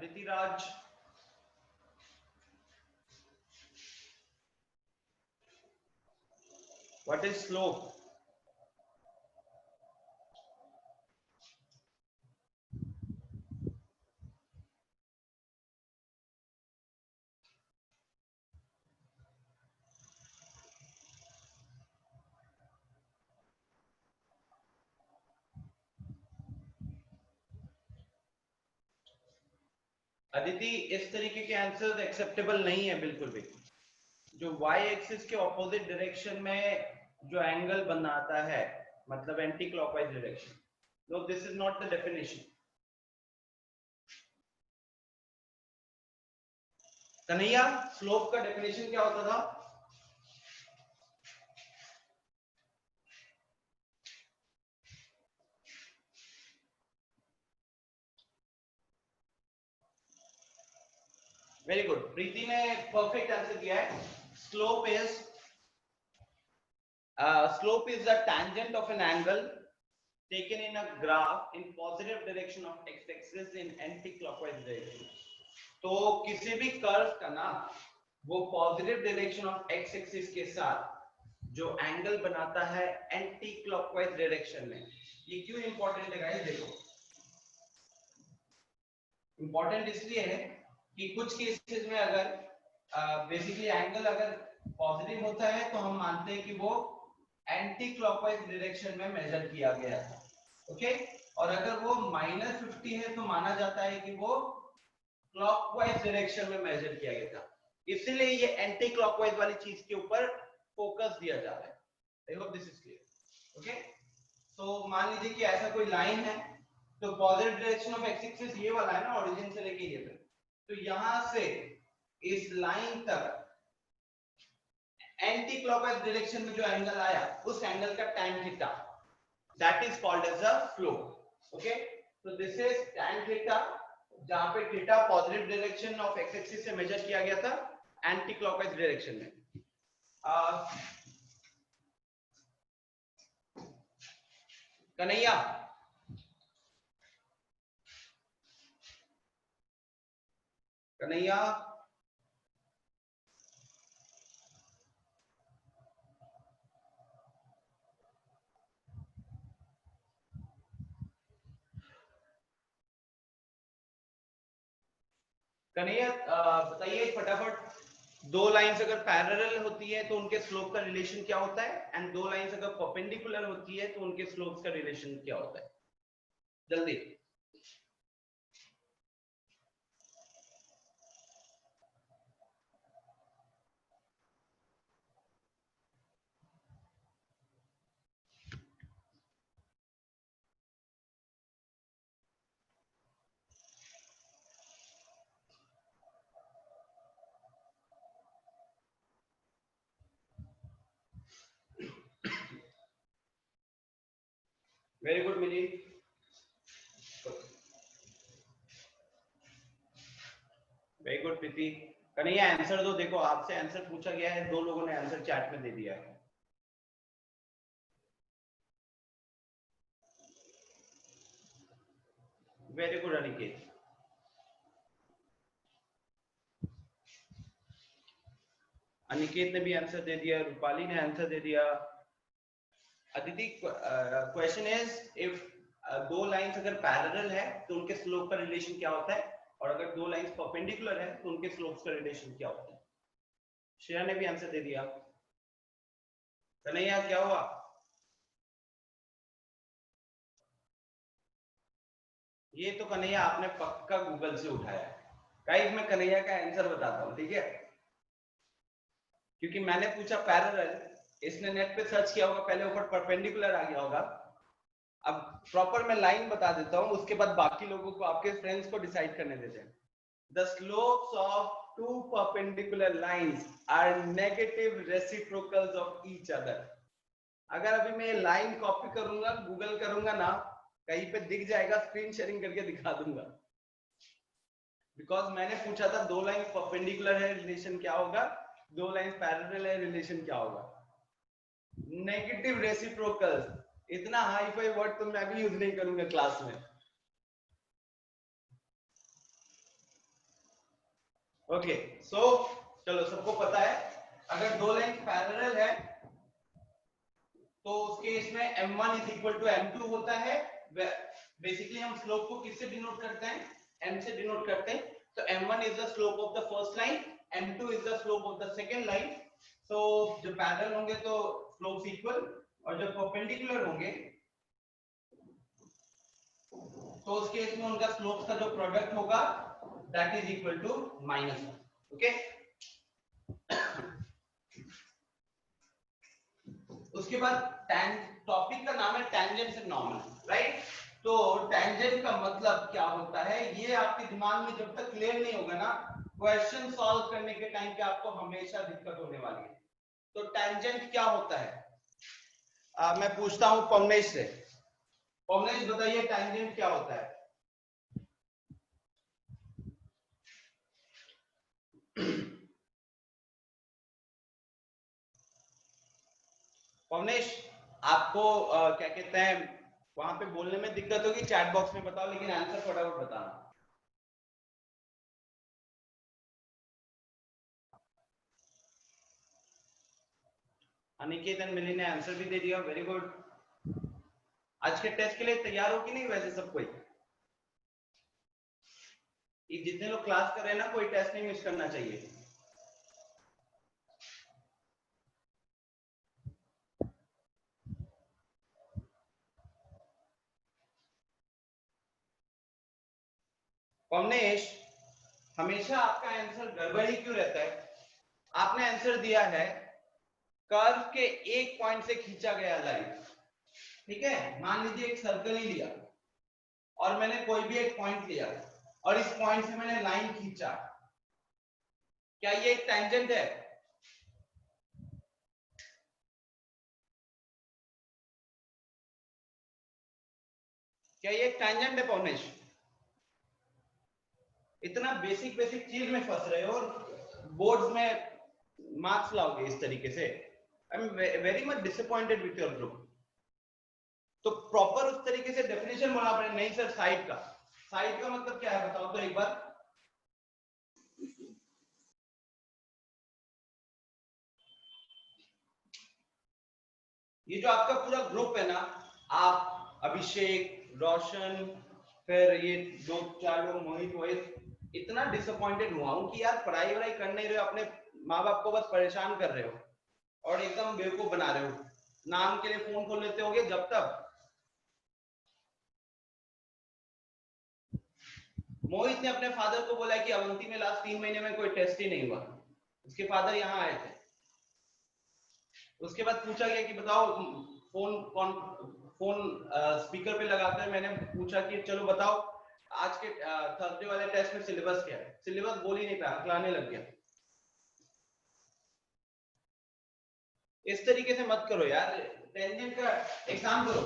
Aditi Raj. What is slope? Aditi, इस तरीके के आंसर एक्सेप्टेबल नहीं है बिल्कुल भी। जो y एक्सिस के ऑपोजिट डायरेक्शन में जो एंगल बनाता है, मतलब anticlockwise direction, no this is not the definition. Kanhaiya, slope का डेफिनेशन क्या होता था? वेरी गुड, प्रीति ने परफेक्ट आंसर दिया है। Slope is the tangent of an angle taken in a graph in positive direction of x-axis in anti-clockwise direction। तो किसी भी कर्व का ना वो positive direction of x axis के साथ जो एंगल बनाता है एंटी क्लॉकवाइज डायरेक्शन में, ये क्यों इंपॉर्टेंट है गाइस? देखो, इंपॉर्टेंट इसलिए है कि कुछ केसेस में अगर बेसिकली एंगल अगर पॉजिटिव होता है तो हम मानते हैं कि वो एंटी क्लॉकवाइज डायरेक्शन में मेजर किया गया था, ओके। और अगर वो -50 है तो माना जाता है कि वो क्लॉकवाइज डायरेक्शन में मेजर किया गया था। इसलिए ये एंटी क्लॉकवाइज वाली चीज के ऊपर फोकस दिया जा रहा है। I hope this is clear, okay. तो मान लीजिए कि ऐसा कोई लाइन है, तो positive direction of x axis ये वाला है ना, ओरिजिन से लेके ये तक, तो यहां से इस लाइन तक एंटी क्लॉकवाइज डायरेक्शन में जो एंगल आया उस एंगल का tan theta, that is called as a slope, okay. तो दिस इज tan थीटा, जहां पे theta positive direction of x axis से मेजर किया गया था एंटी क्लॉकवाइज डायरेक्शन में। कन्हैया, कन्हैया, कन्हैया बताइए फटाफट, दो लाइंस अगर पैरेलल होती है तो उनके स्लोप का रिलेशन क्या होता है, एंड दो लाइंस अगर परपेंडिकुलर होती है तो उनके स्लोप्स का रिलेशन क्या होता है? जल्दी। वेरी गुड मिली, वेरी गुड प्रीति। कन्हैया आंसर दो, देखो आपसे आंसर पूछा गया है, दो लोगों ने आंसर चैट में दे दिया है। Very good Aniket. अनिकेत ने भी आंसर दे दिया, रूपाली ने आंसर दे दिया। अदिति, क्वेश्चन इज इफ दो लाइंस अगर पैरेलल है तो उनके स्लोप का रिलेशन क्या होता है, और अगर दो लाइंस परपेंडिकुलर है तो उनके स्लोप्स का रिलेशन क्या होता है? श्रेया ने भी आंसर दे दिया। कन्हैया क्या हुआ? ये तो कन्हैया आपने पक्का गूगल से उठाया है। गाइस मैं कन्हैया का आंसर बताता हूँ, ठीक है, क्योंकि मैंने पूछा पैरेलल, इसने नेट पे सर्च किया होगा, पहले ऊपर परपेंडिकुलर आ गया होगा। अब प्रॉपर मैं लाइन बता देता हूँ, उसके बाद बाकी लोगों को, आपके फ्रेंड्स को डिसाइड करने देते हैं। The slopes of two perpendicular lines are negative reciprocals of each other। अगर अभी मैं लाइन कॉपी करूंगा, गूगल करूंगा ना, कहीं पे दिख जाएगा, स्क्रीन शेयरिंग करके दिखा दूंगा। बिकॉज मैंने पूछा था दो लाइन परपेंडिकुलर है, रिलेशन क्या होगा, दो लाइन पैरेलल है, रिलेशन क्या होगा? Negative reciprocals. इतना हाई फाई वर्ड तो मैं भी यूज नहीं करूंगा क्लास में। ओके सो चलो सबको पता है अगर दो लाइन पैरेलल है तो उसके इसमें m1 is equal to m2 होता है। बेसिकली हम स्लोप को किससे डिनोट करते हैं, m से डिनोट करते हैं। तो m1 is the slope of the first line, m2 is the slope of the second line. So जब पैरेलल होंगे तो स्लोप्स इक्वल, और जब परपेंडिकुलर होंगे तो उस केस में उनका स्लोप्स का जो प्रोडक्ट होगा that is equal to -1। Okay उसके बाद टॉपिक का नाम है टेंजेंट एंड नॉर्मल, राइट। तो टेंजेंट का मतलब क्या होता है ये आपके दिमाग में जब तक क्लियर नहीं होगा ना, क्वेश्चन सॉल्व करने के टाइम पे आपको हमेशा दिक्कत होने वाली है। तो टेंजेंट क्या होता है, मैं पूछता हूं पवनेश से। पवनेश बताइए टेंजेंट क्या होता है। पवनेश आपको क्या कहते हैं वहां पे बोलने में दिक्कत होगी, चैट बॉक्स में बताओ, लेकिन आंसर फटाफट बताना। अनिकेत एंड मिली ने आंसर भी दे दिया, वेरी गुड। आज के टेस्ट के लिए तैयार हो कि नहीं वैसे सब कोई? ये जितने लोग क्लास कर रहे हैं ना, कोई टेस्ट नहीं मिस करना चाहिए। पवनेश हमेशा आपका आंसर गड़बड़ ही क्यों रहता है? आपने आंसर दिया है कर्व के एक पॉइंट से खींचा गया लाइन, ठीक है। मान लीजिए एक सर्कल ही लिया और मैंने कोई भी एक पॉइंट लिया और इस पॉइंट से मैंने लाइन खींचा, क्या ये एक टेंजेंट है? क्या ये एक टेंजेंट है पवनेश? इतना बेसिक बेसिक चीज में फंस रहे हो और बोर्ड्स में मार्क्स लाओगे इस तरीके से। I am very much disappointed with your group. तो प्रॉपर उस तरीके से डेफिनेशन बोलना पड़ेगा। नहीं सर साइड का, साइड का मतलब क्या है बताओ तो एक बार। ये जो आपका पूरा ग्रुप है ना, आप अभिषेक, रोशन, फिर ये दो चार लोग मोहित वोहित, इतना डिसअपॉइंटेड हुआ हूं कि यार पढ़ाई वढ़ाई कर नहीं रहे हो, अपने माँ बाप को बस परेशान कर रहे हो और एकदम बेवकूफ बना रहे हो। नाम के लिए फोन खोल लेते होगे जब तक। मोहित ने अपने फादर को बोला कि अवंती में लास्ट 3 महीने में कोई टेस्ट ही नहीं हुआ। उसके फादर यहाँ आए थे, उसके बाद पूछा गया कि बताओ फोन स्पीकर पे लगाकर मैंने पूछा कि चलो बताओ आज के थर्सडे वाले टेस्ट में सिलेबस क्या है। सिलेबस बोल ही नहीं पाया, अकलाने लग गया। इस तरीके से मत करो यार। टेंजेंट का एग्जाम करो।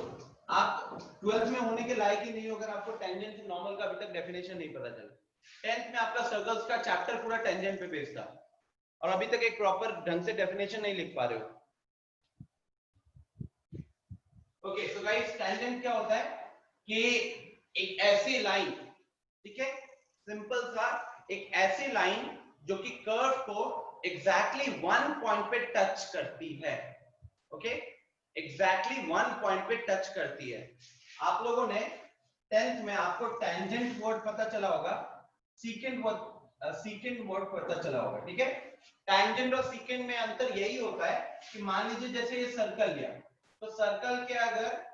आप 12th में होने के लायक ही नहीं हो अगर आपको टेंजेंट से नॉर्मल का अभी तक डेफिनेशन नहीं पता चला। 10th में आपका सर्कल्स का चैप्टर पूरा टेंजेंट पे बेस्ड था और अभी तक एक प्रॉपर ढंग से डेफिनेशन नहीं लिख पा रहे हो। ओके सो गाइस टेंजेंट क्या होता है कि एक ऐसी लाइन, ठीक है, सिंपल सा एक ऐसी लाइन जो कि कर्व को एग्जैक्टली वन पॉइंट पे टच करती है। ओके एग्जैक्टली वन पॉइंट पे टच करती है। आप लोगों ने 10th में आपको टेंजेंट वर्ड पता चला होगा, सीकेंट वर्ड पता चला होगा, ठीक है। टेंजेंट और सीकेंट में अंतर यही होता है कि मान लीजिए जैसे ये सर्कल लिया, तो सर्कल के अगर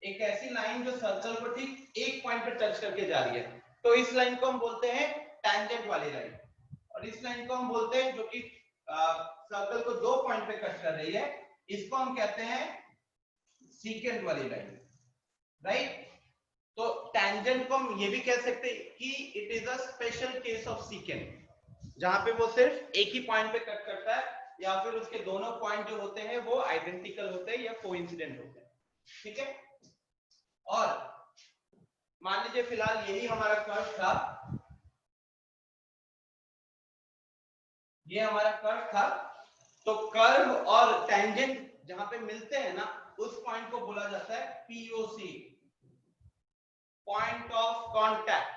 एक ऐसी लाइन जो सर्कल को ठीक एक पॉइंट पे टच करके जा रही है, तो इस लाइन को हम बोलते हैं टेंजेंट वाली लाइन, और इस लाइन को हम बोलते हैं जो कि सर्कल को 2 पॉइंट पे कट कर रही है, इसको हम कहते हैं सीकेंट वाली लाइन, राइट। तो टेंजेंट को हम ये भी कह सकते हैं कि it is a special case of secant, जहां पे वो सिर्फ एक ही पॉइंट पे कट करता है या फिर उसके दोनों पॉइंट जो होते हैं वो आइडेंटिकल होते हैं या कोइंसिडेंट होते हैं, ठीक है। और मान लीजिए फिलहाल यही हमारा कर्व था, ये हमारा कर्व था, तो कर्व और टेंजेंट जहां पे मिलते हैं ना, उस पॉइंट को बोला जाता है पीओसी, पॉइंट ऑफ कांटेक्ट।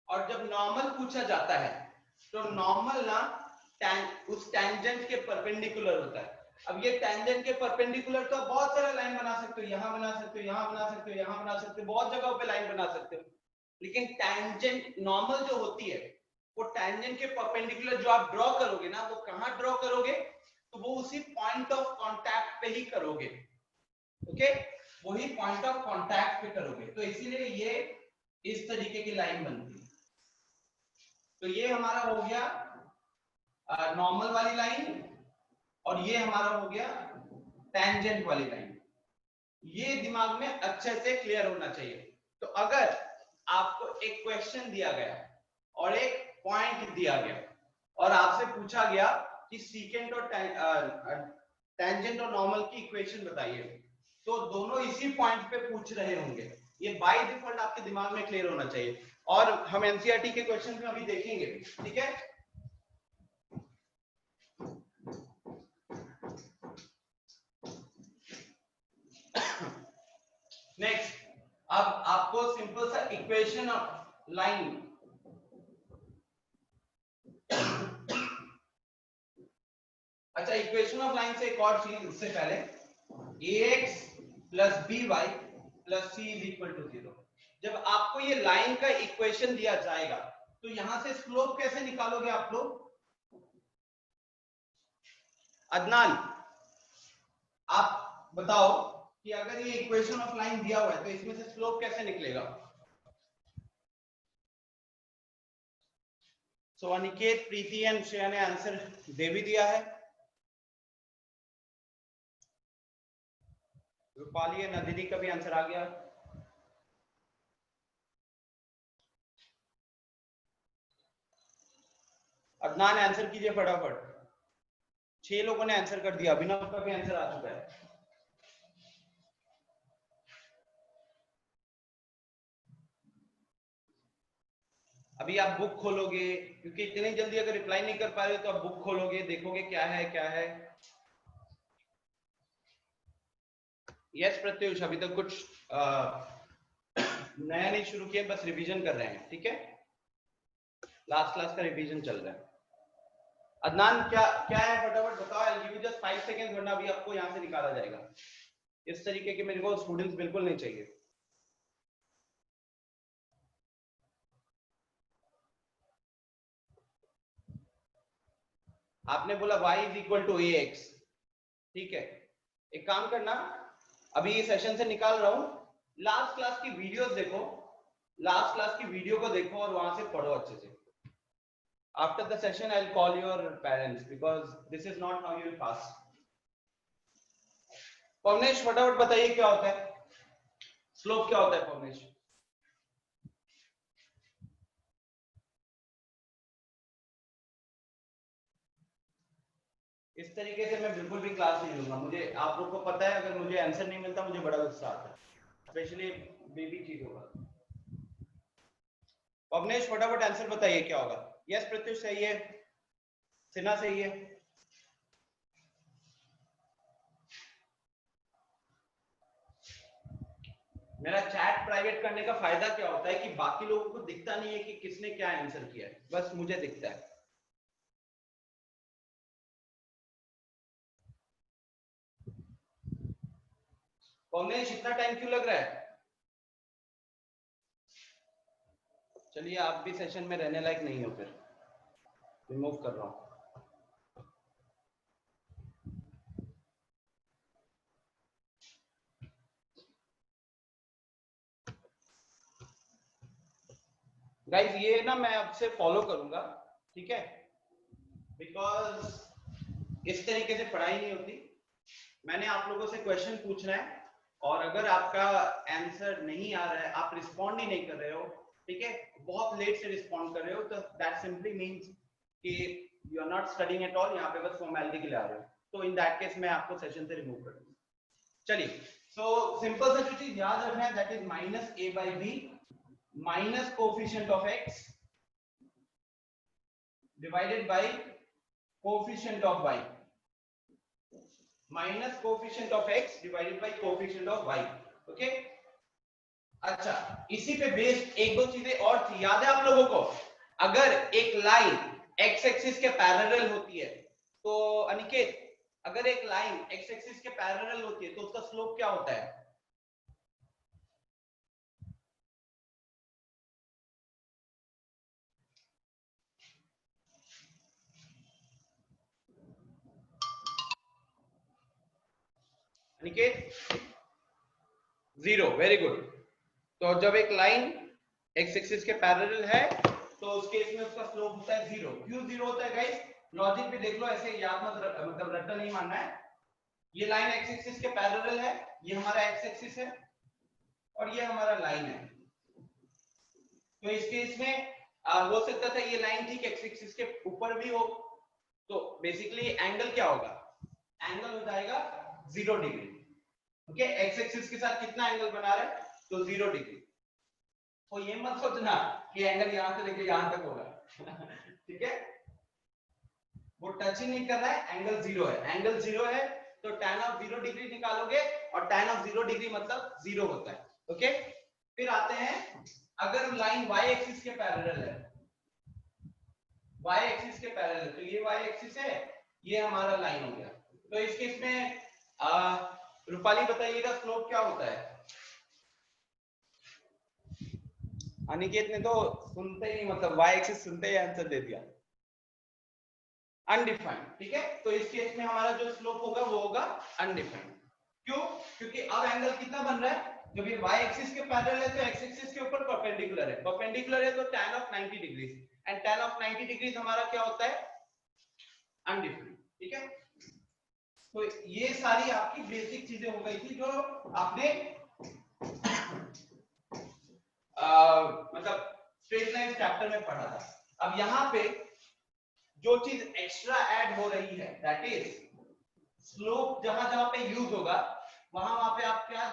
और जब नॉर्मल पूछा जाता है तो नॉर्मल ना उस टेंजेंट के परपेंडिकुलर होता है। अब ये टेंजेंट के परपेंडिकुलर तो बहुत सारा लाइन बना सकते हो, यहां बना सकते हो, यहां बना सकते हो, यहां बना सकते हो, बहुत जगहों पे लाइन बना सकते हो। लेकिन टेंजेंट नॉर्मल जो होती है वो टेंजेंट के परपेंडिकुलर जो आप ड्रॉ करोगे ना, वो कहां ड्रॉ करोगे? तो वो उसी पॉइंट ऑफ कांटेक्ट पे ही करोगे। ओके, वही पॉइंट ऑफ कांटेक्ट पे करोगे। तो इसीलिए ये इस तरीके की लाइन बनती है। तो ये हमारा हो गया नॉर्मल वाली लाइन, और ये हमारा हो गया टेंजेंट वाली लाइन। ये दिमाग में अच्छे से क्लियर होना चाहिए। तो अगर आपको एक क्वेश्चन दिया गया और एक पॉइंट दिया गया और आपसे पूछा गया कि सीकेंट और टेंजेंट और नॉर्मल की इक्वेशन बताइए, तो दोनों इसी पॉइंट पे पूछ रहे होंगे। ये बाय डिफॉल्ट आपके दिमाग में क्लियर होना चाहिए। और हम एनसीईआरटी के क्वेश्चन में अभी देखेंगे, ठीक है। नेक्स्ट, अब आपको सिंपल सा इक्वेशन ऑफ लाइन अच्छा, इक्वेशन ऑफ लाइन से एक और चीज उससे पहले, ax plus by plus c is equal to 0। जब आपको ये लाइन का इक्वेशन दिया जाएगा तो यहां से स्लोप कैसे निकालोगे आप लोग? अदनान, आप बताओ कि अगर ये इक्वेशन ऑफ लाइन दिया हुआ है तो इसमें से स्लोप कैसे निकलेगा? सो अनिकेत, प्रीति एंड श्रेया ने आंसर दे भी दिया है। रूपाली एंड नदिनी का भी आंसर आ गया। अदनान आंसर कीजिए फटाफट। 6 लोगों ने आंसर कर दिया, अभिनव का भी आंसर आ चुका है। अभी आप बुक खोलोगे, क्योंकि इतनी जल्दी अगर रिप्लाई नहीं कर पा रहे हो तो आप बुक खोलोगे, देखोगे क्या है क्या है। यस प्रत्युष, अभी तक कुछ नया नहीं शुरू किया, बस रिवीजन कर रहे हैं, ठीक है। लास्ट क्लास का रिवीजन चल रहा है। अदनान क्या क्या है फटाफट बताओ। I give you just 5 seconds, वरना अभी आपको यहां से निकाला जाएगा। इस तरीके के मेरे को स्टूडेंट्स बिल्कुल नहीं चाहिए। आपने बोला y is equal to ax, ठीक है। एक काम करना, अभी ये सेशन से निकाल रहा हूं, लास्ट क्लास की वीडियोस देखो, लास्ट क्लास की वीडियो को देखो और वहां से पढ़ो अच्छे से। After the session I will call your parents because this is not how you will pass. Pavnesh फटाफट बताइए क्या होता है स्लोप, क्या होता है पवनेश? इस तरीके से मैं बिल्कुल भी क्लास नहीं लूंगा। मुझे, आप लोग को पता है, अगर मुझे आंसर नहीं मिलता मुझे बड़ा गुस्सा आता है, स्पेशली बेबी चीज होगा। पवनेश फटाफट आंसर बताइए क्या होगा। यस प्रत्युष सही है, सिन्हा सही है। मेरा चैट प्राइवेट करने का फायदा क्या होता है कि बाकी लोगों को दिखता नहीं है कि किसने क्या आंसर किया है, बस मुझे दिखता है। पवनेश इतना टाइम क्यों लग रहा है? चलिए, आप भी सेशन में रहने लायक नहीं हो, फिर रिमूव कर रहा हूं। गाइस ये ना मैं आपसे फॉलो करूंगा, ठीक है, बिकॉज इस तरीके से पढ़ाई नहीं होती। मैंने आप लोगों से क्वेश्चन पूछना है और अगर आपका आंसर नहीं आ रहा है, आप रिस्पॉन्ड ही नहीं कर रहे हो, ठीक है, बहुत लेट से रिस्पॉन्ड कर रहे हो, तो दैट सिंपली मींस कि you are not studying at all, यहाँ पे बस फॉर्मेलिटी के लिए आ रहे हो। तो इन दैट केस मैं आपको सेशन से रिमूव कर दूंगा। चलिए, सो सिंपल सा जो चीज याद रखना है, that is minus a by b minus coefficient of x divided by coefficient of y, minus coefficient of x divided by coefficient of y। Okay, अच्छा, इसी पे बेस्ड एक दो चीजें और थी, याद है आप लोगों को? अगर एक लाइन एक्स एक्सिस के पैरेलल होती है, तो अनिकेत अगर एक लाइन एक्स एक्सिस के पैरेलल होती है तो उसका स्लोप क्या होता है? Aniket, zero, very good. तो जब एक लाइन एक्स एक्सिस के पैरेलल है तो उस केस में उसका स्लोप होता है जीरो। क्यों जीरो होता है गाइस? लॉजिक भी देख लो, ऐसे याद मत मतलब रट्टा नहीं मानना है। ये लाइन एक्स एक्सिस के पैरेलल है, ये हमारा एक्स एक्सिस है और ये हमारा लाइन है। तो इस केस में हो सकता था ये लाइन ठीक एक्स एक्सिस के ऊपर भी हो, तो बेसिकली एंगल क्या होगा? एंगल हो जाएगा 0 डिग्री। ओके, एक्स एक्सिस के साथ कितना एंगल बना रहा है? तो 0 डिग्री। तो ये मत सोचना कि एंगल यहां से लेके यहां तक होगा ठीक है, वो टच ही नहीं कर रहा है, एंगल 0 है। एंगल 0 है तो tan ऑफ 0 डिग्री निकालोगे और tan ऑफ 0 डिग्री मतलब 0 होता है। ओके, फिर आते हैं अगर लाइन y एक्सिस के पैरेलल है, y एक्सिस के पैरेलल, तो ये y एक्सिस है, ये हमारा लाइन हो गया। तो इस केस में रूपाली बताइएगा स्लोप क्या होता है? अनिकेत ने तो सुनते ही मतलब y एक्सिस सुनते ही आंसर दे दिया, अनडिफाइंड। ठीक है, तो इस केस में हमारा जो स्लोप होगा वो होगा अनडिफाइंड। क्यों? क्योंकि अब एंगल कितना बन रहा है? जब ये y एक्सिस के पैरेलल है तो x एक्सिस के ऊपर परपेंडिकुलर है, परपेंडिकुलर है तो tan of 90 degree, and tan of 90 degree हमारा क्या होता है? अनडिफाइंड। ठीक है, तो ये सारी आपकी बेसिक चीजें हो गई थी जो आपने मतलब स्ट्रेट लाइन चैप्टर में पढ़ा था। अब यहाँ पे जो चीज एक्स्ट्रा ऐड हो रही है दैट इज स्लोप। जहां जहां पे यूज होगा वहां पे आप क्या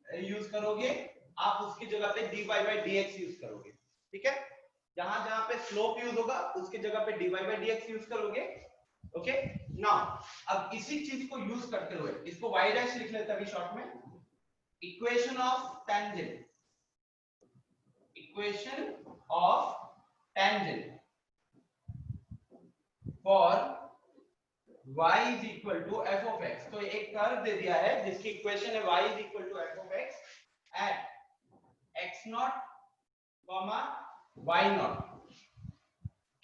यूज करोगे? आप उसकी जगह पे dy by dx यूज करोगे। ठीक है, जहां जहां पे स्लोप यूज होगा उसकी जगह पे dy by dx यूज करोगे। ओके, नाउ अब इसी चीज को यूज करते हुए इसको y डैश लिख लेते हैं अभी शॉर्ट में। Equation of tangent, equation of tangent for y is equal to f of x। तो एक कर्व दे दिया है जिसकी इक्वेशन है y is equal to f of x at x naught comma y naught।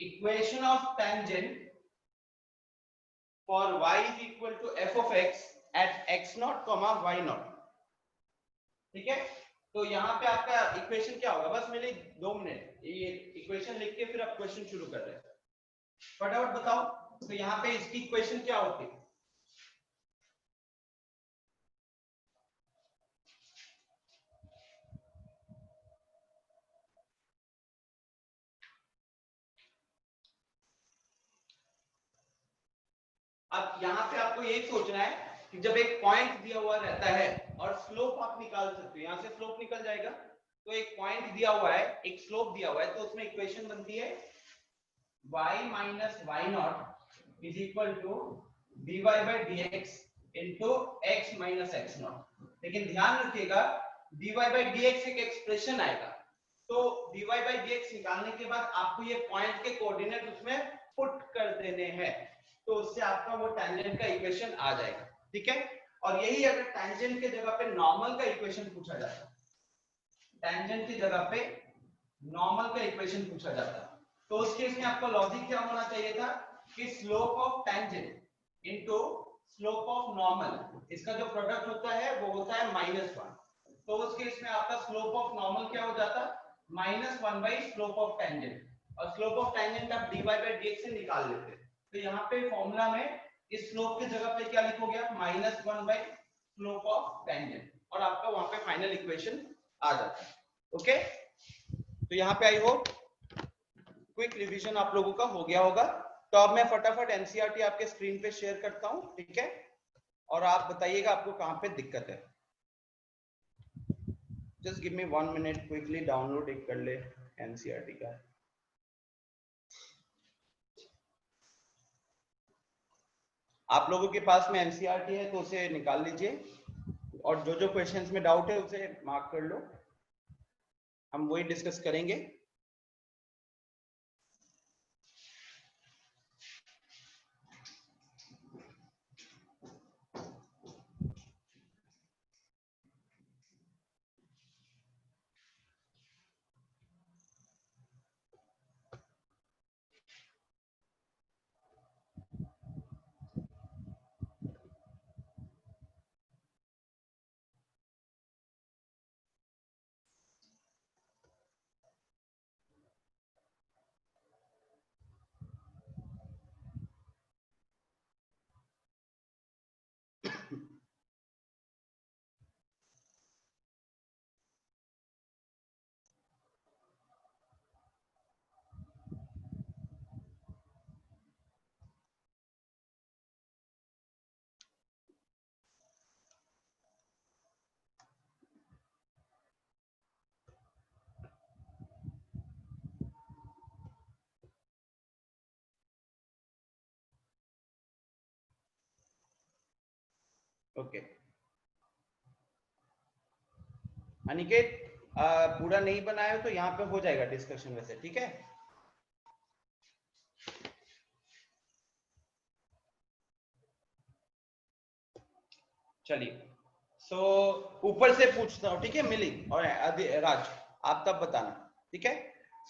Equation of tangent for y is equal to f of x at x naught comma y naught। ठीक है, तो यहाँ पे आपका equation क्या होगा? बस मेरे 2 मिनट ये इक्वेशन लिख के फिर आप क्वेश्चन शुरू कर रहे हैं, फटाफट बताओ। तो यहाँ पे इसकी इक्वेशन क्या होती है? अब यहाँ पे आपको ये सोचना है कि जब एक पॉइंट दिया हुआ रहता है और स्लोप आप निकाल सकते हो, यहाँ से स्लोप निकल जाएगा। तो एक पॉइंट दिया हुआ है, एक स्लोप दिया हुआ है, तो उसमें इक्वेशन बनती है y minus y not is equal to dy by dx into x minus x not. लेकिन ध्यान रखिएगा dy बाई dx एक एक्सप्रेशन आएगा, तो dy बाई dx निकालने के बाद आपको ये पॉइंट के कोऑर्डिनेट उसमें पुट कर देने हैं, तो उससे आपका वो टेंजेंट का इक्वेशन आ जाएगा। ठीक है, और यही अगर टेंजेंट के जगह पे नॉर्मल का इक्वेशन पूछा जाता, टेंजेंट की जगह पे नॉर्मल का इक्वेशन पूछा जाता, तो उस केस में आपका लॉजिक क्या होना चाहिए था कि slope of tangent into slope of normal, इसका जो प्रोडक्ट होता है वो होता है -1। तो उस केस में आपका स्लोप ऑफ नॉर्मल क्या हो जाता? -1 बाई स्लोप ऑफ टेंजेंट, और स्लोप ऑफ टेंजेंट आप dy बाई dx से निकाल लेते। तो यहाँ पे फॉर्मूला में इस स्लोप की जगह पे क्या लिखोगे आप? -1 बाई स्लोप ऑफ टेंजेंट, और आपका वहां पे फाइनल इक्वेशन आ जाता है। ओके, तो यहाँ पे आई होप क्विक रिवीजन आप लोगों का हो गया होगा। तो अब मैं फटाफट एनसीईआरटी आपके स्क्रीन पे शेयर करता हूँ, ठीक है, और आप बताइएगा आपको कहाँ पे दिक्कत है। Just give me 1 minute, quickly download एक कर ले एनसीईआरटी का। आप लोगों के पास में एनसीईआरटी है तो उसे निकाल लीजिए, और जो जो क्वेश्चंस में डाउट है उसे मार्क कर लो, हम वही डिस्कस करेंगे। ओके अनिकेत, पूरा नहीं बनाया तो यहाँ पे हो जाएगा डिस्कशन वैसे, ठीक है। चलिए, सो ऊपर से पूछता हूँ, ठीक है, मिली और राज, आप तब बताना, ठीक है।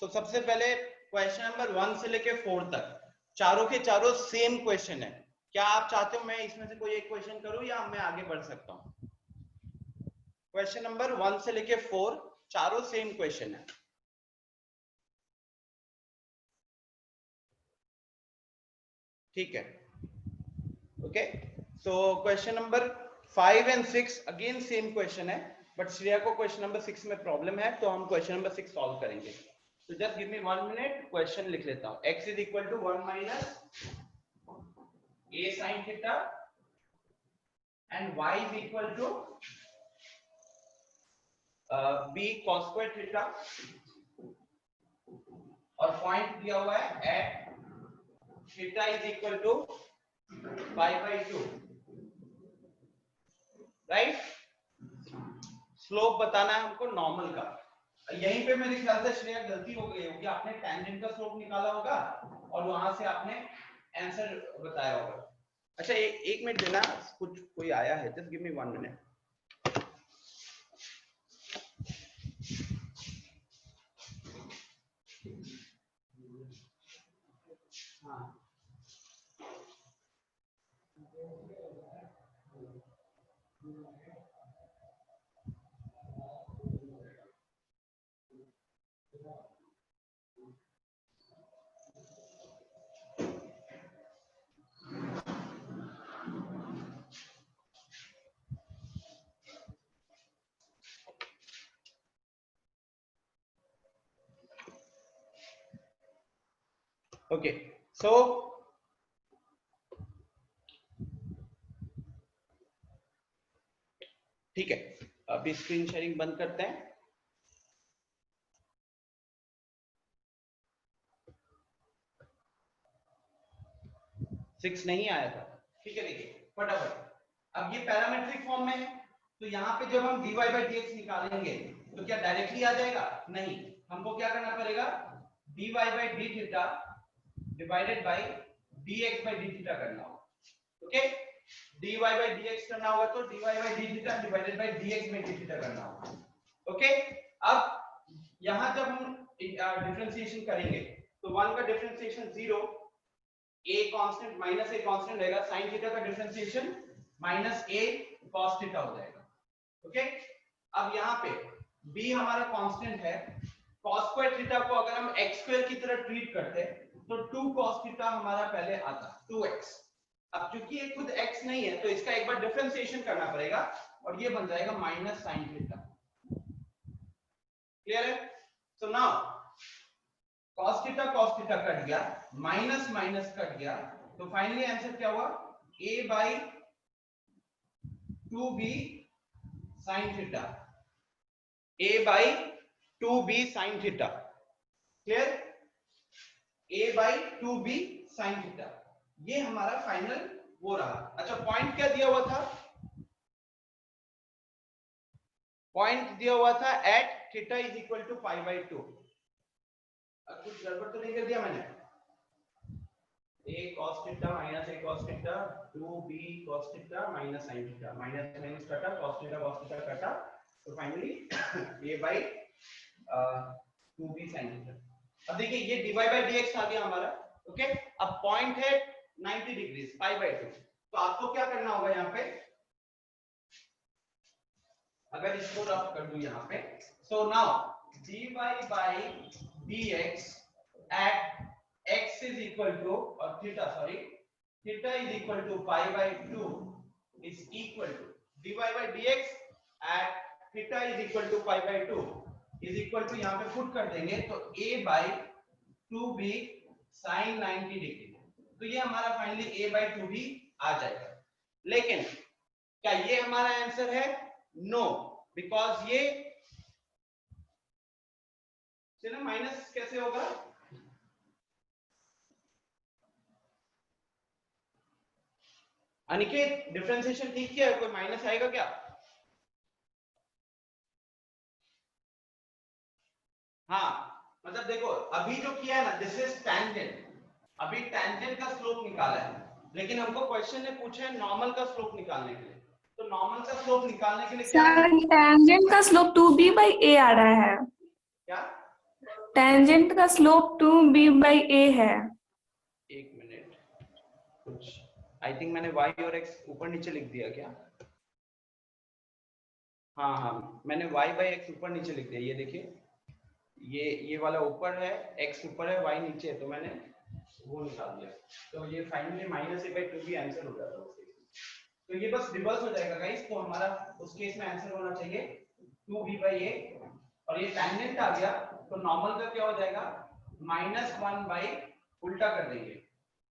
सो सबसे पहले क्वेश्चन नंबर 1 से लेके 4 तक चारों के चारों सेम क्वेश्चन है। क्या आप चाहते हो मैं इसमें से कोई एक क्वेश्चन करूं या मैं आगे बढ़ सकता हूं? क्वेश्चन नंबर 1 से लेके 4 चारों सेम क्वेश्चन है, ठीक है। Okay, so question number 5 and 6 again same question है, बट श्रेया को क्वेश्चन नंबर 6 में प्रॉब्लम है, तो हम क्वेश्चन नंबर 6 सॉल्व करेंगे। तो just give me 1 minute, question लिख लेता हूं। x is equal to 1 minus a sin theta and y is equal to b cos square theta, और पॉइंट दिया हुआ है at theta is equal to pi by 2, right. Slope बताना है हमको नॉर्मल का। यहीं पे मेरे ख्याल से श्रेया गलती हो गई होगी, आपने टेंजेंट का स्लोप निकाला होगा और वहां से आपने आंसर बताया होगा। अच्छा, एक मिनट देना, कुछ कोई आया है, जस्ट गिव मी 1 मिनट। हाँ, ओके, सो ठीक है, अभी स्क्रीन शेयरिंग बंद करते हैं। सिक्स नहीं आया था, ठीक है। देखिए फटाफट, अब ये पैरामेट्रिक फॉर्म में है, तो यहाँ पे जब हम dy बाई dx निकालेंगे तो क्या डायरेक्टली आ जाएगा? नहीं, हमको क्या करना पड़ेगा? dy by D theta divided by dx by D theta करना होगा, ओके। dy बाई dx करना होगा तो dy by D theta divided by dx by D theta करना होगा, ओके। अब यहाँ जब हम डिफरेंशिएशन करेंगे तो 1 का differentiation 0, a constant minus a constant रहेगा, sin थीटा का differentiation minus a cos theta हो जाएगा, ओके। अब यहाँ पे b हमारा कांस्टेंट है, cos स्क्वायर थीटा को अगर हम x स्क्वायर की तरह ट्रीट करते तो 2 cos थीटा हमारा पहले आता 2x। अब क्योंकि ये खुद x नहीं है तो इसका एक बार डिफरेंशिएशन करना पड़ेगा और ये बन जाएगा माइनस sin थीटा, क्लियर है? So now cos theta cut गया, माइनस माइनस कट गया, तो फाइनली आंसर क्या हुआ? a by 2b sin theta, a by 2b sin theta, clear? a by 2b sin theta, ये हमारा फाइनल वो रहा। अच्छा, पॉइंट क्या दिया हुआ था? पॉइंट दिया हुआ था at theta is equal to pi by 2। कुछ गड़बड़ तो नहीं कर दिया मैंने? a cos theta minus a cos theta 2b cos theta minus sin theta, minus minus कटा, cos थीटा कटा, तो finally a by 2b sin theta. अब देखिए ये dy बाई dx आ गया हमारा, ओके। अब पॉइंट है 90 डिग्री पाई बाई 2, तो आपको क्या करना होगा यहाँ पे? अगर इसको रफ कर दूं यहाँ पे, so now dy by dx at x is equal to or theta is equal to pi by 2 is equal to dy by dx at theta is equal to pi by 2 is equal to यहाँ पे put कर देंगे तो a by 2b sin 90 degree, तो ये हमारा finally a by 2b आ जाएगा। लेकिन क्या ये हमारा आंसर है? नो, बिकॉज ये चलो माइनस कैसे होगा? अनिकेत डिफरेंशिएशन ठीक किया है, कोई माइनस आएगा क्या? हाँ मतलब देखो अभी जो किया है ना दिस इज टैंजेंट, अभी टैंजेंट का स्लोप निकाला है, लेकिन हमको क्वेश्चन ने पूछा है नॉर्मल का स्लोप निकालने के लिए। तो नॉर्मल का स्लोप निकालने के लिए क्या सर टेंजेंट का स्लोप 2b/a आ रहा है। क्या? टेंजेंट का स्लोप 2b/a है। एक मिनट, कुछ आई थिंक मैंने y और x ऊपर नीचे लिख दिया क्या? हाँ हाँ मैंने y/x ऊपर नीचे लिख दिया, ये देखिए ये वाला ऊपर है, x ऊपर है, y नीचे है, तो मैंने वो निकाल दिया, तो ये फाइनली -a/2b आंसर हो जाता है। तो ये बस रिवर्स हो जाएगा गाइस, तो हमारा उस केस में आंसर होना चाहिए 2b/a, और ये टैंजेंट आ गया तो नॉर्मल का क्या हो जाएगा -1 उल्टा कर देंगे,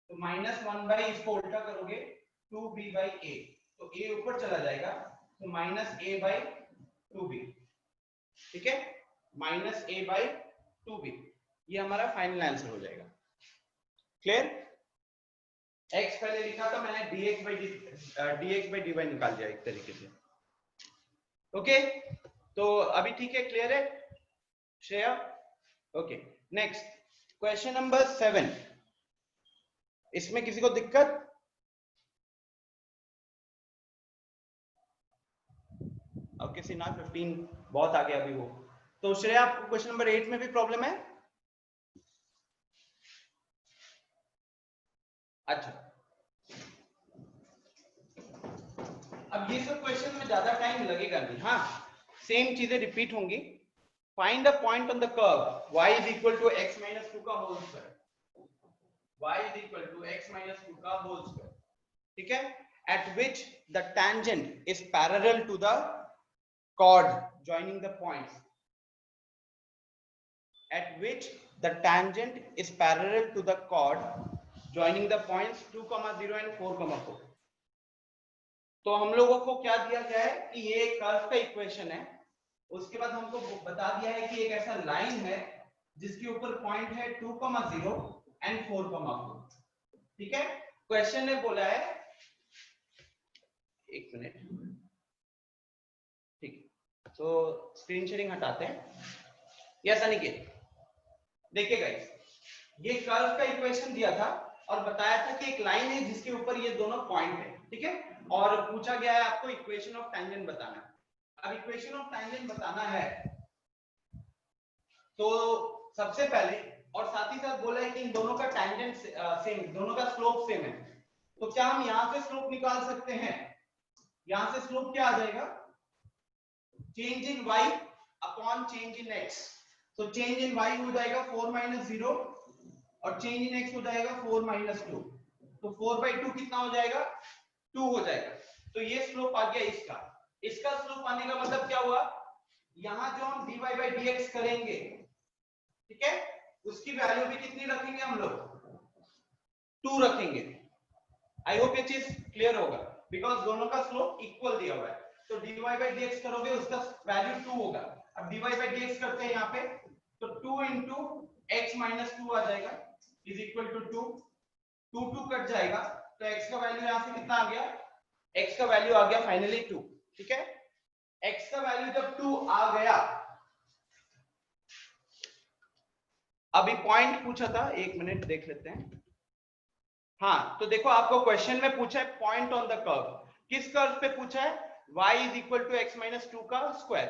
तो -1 इसको उल्टा करोगे 2b/a, तो a ऊपर चला जाएगा तो -a/2b, ठीक है, -a/2b, ये हमारा फाइनल आंसर हो जाएगा। क्लियर? x पहले लिखा था मैंने dx/dy निकाल दिया एक तरीके से। ओके तो अभी ठीक है, क्लियर है Shreya? Okay next question number 7, इसमें किसी को दिक्कत? ओके सीना 15 बहुत आ गया अभी वो। तो श्रेया आपको क्वेश्चन नंबर 8 में भी प्रॉब्लम है? अच्छा अब ये सब क्वेश्चन में ज्यादा टाइम लगेगा नहीं, हाँ सेम चीजें रिपीट होंगी। Find the point on the curve y is equal to x minus 2 का whole square, y is equal to x minus 2 का होल स्क्वायर, ठीक है, at which the tangent is parallel to the chord joining the points, at which the tangent is parallel to the chord joining the points 2, 0 and 4, 4। तो हम लोगों को क्या दिया गया है कि ये एक कर्व का इक्वेशन है, उसके बाद हमको बता दिया है कि एक ऐसा लाइन है जिसके ऊपर पॉइंट है 2, 0 एंड 4, 4, ठीक है। क्वेश्चन ने बोला है, एक मिनट, ठीक, तो स्क्रीन शेयरिंग हटाते हैं। यस अनिकेत, देखिए गाइस, ये कर्व का इक्वेशन दिया था और बताया था कि एक लाइन है जिसके ऊपर ये दोनों पॉइंट है, ठीक है, और पूछा गया है आपको इक्वेशन ऑफ टैंजेंट बताना है। अब इक्वेशन ऑफ टैंजेंट बताना है तो सबसे पहले, और साथ ही साथ बोला है कि इन दोनों का टैंजेंट सेम, दोनों का स्लोप सेम है, तो क्या हम यहां से स्लोप निकाल सकते हैं? यहां से स्लोप क्या आ जाएगा, change in y upon change in x, तो चेंज इन y हो जाएगा 4 - 0 और चेंज इन x हो जाएगा 4 - 2, तो 4/2 कितना हो जाएगा, 2 हो जाएगा। तो ये स्लोप आ गया इसका। इसका स्लोप आने का मतलब क्या हुआ, यहां जो हम dy/dx करेंगे, ठीक है, उसकी वैल्यू भी कितनी रखेंगे हम लोग, 2 रखेंगे। आई होप ये चीज क्लियर होगा, बिकॉज दोनों का स्लोप इक्वल दिया हुआ है, तो dy/dx करोगे उसका वैल्यू 2 होगा। अब dy/dx करते हैं यहाँ पे, तो 2 × x - 2 आ जाएगा इज इक्वल टू 2, 2 कट जाएगा, तो x का वैल्यू यहाँ से कितना आ गया, x का वैल्यू आ गया फाइनली 2, ठीक है। x का वैल्यू जब 2 आ गया, अभी पॉइंट पूछा था, एक मिनट देख लेते हैं। हाँ तो देखो आपको क्वेश्चन में पूछा है पॉइंट ऑन द कर्व, किस कर्व पे पूछा है, y = x - 2 का स्क्वायर,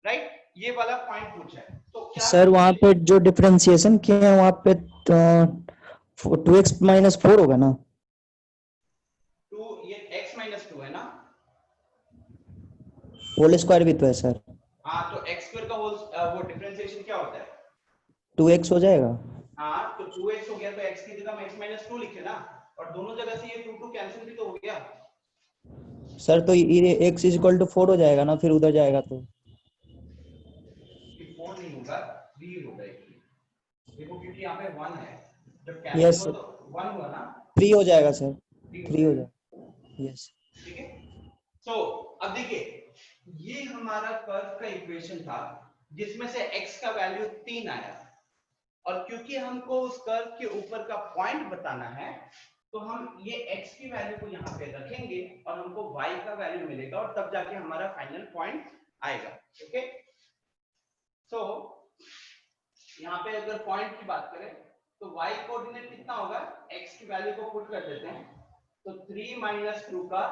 राइट, ये वाला पॉइंट पूछा है। तो क्या सर वहां पे जो डिफरेंशिएशन किए हैं वहां पे 2x - 4 होगा ना, 2 ये x - 2 है ना, होल स्क्वायर भी तो है सर, हाँ तो x² का होल वो डिफरेंशिएशन क्या होता है, 2x हो जाएगा। हाँ तो 2x हो गया, तो x की जगह हम x - 2 लिखे ना, और दोनों जगह से ये 2 कैंसिल भी तो हो गया सर तो ये x = 4 हो जाएगा ना, फिर उधर जाएगा तो 4 नहीं होगा, 3 होगा देखो, क्योंकि यहाँ पे 1 है, जब यस कैंसिल हो तो 1 हुआ ना, 3 हो जाएगा सर, 3 हो जाएगा, जाएगा, यस। ठीक है। तो अब देखिए ये हमारा कर्व का इक्वेशन था जिसमें से x का वैल्यू 3 आया, और क्योंकि हमको उस कर्व के ऊपर का पॉइंट बताना है तो हम ये x की वैल्यू को यहाँ पे रखेंगे और हमको y का वैल्यू मिलेगा और तब जाके हमारा फाइनल पॉइंट आएगा। ओके, सो यहाँ पे अगर पॉइंट की बात करें तो y कोऑर्डिनेट कितना होगा, x की वैल्यू को पुट कर देते हैं, तो 3 - 2 का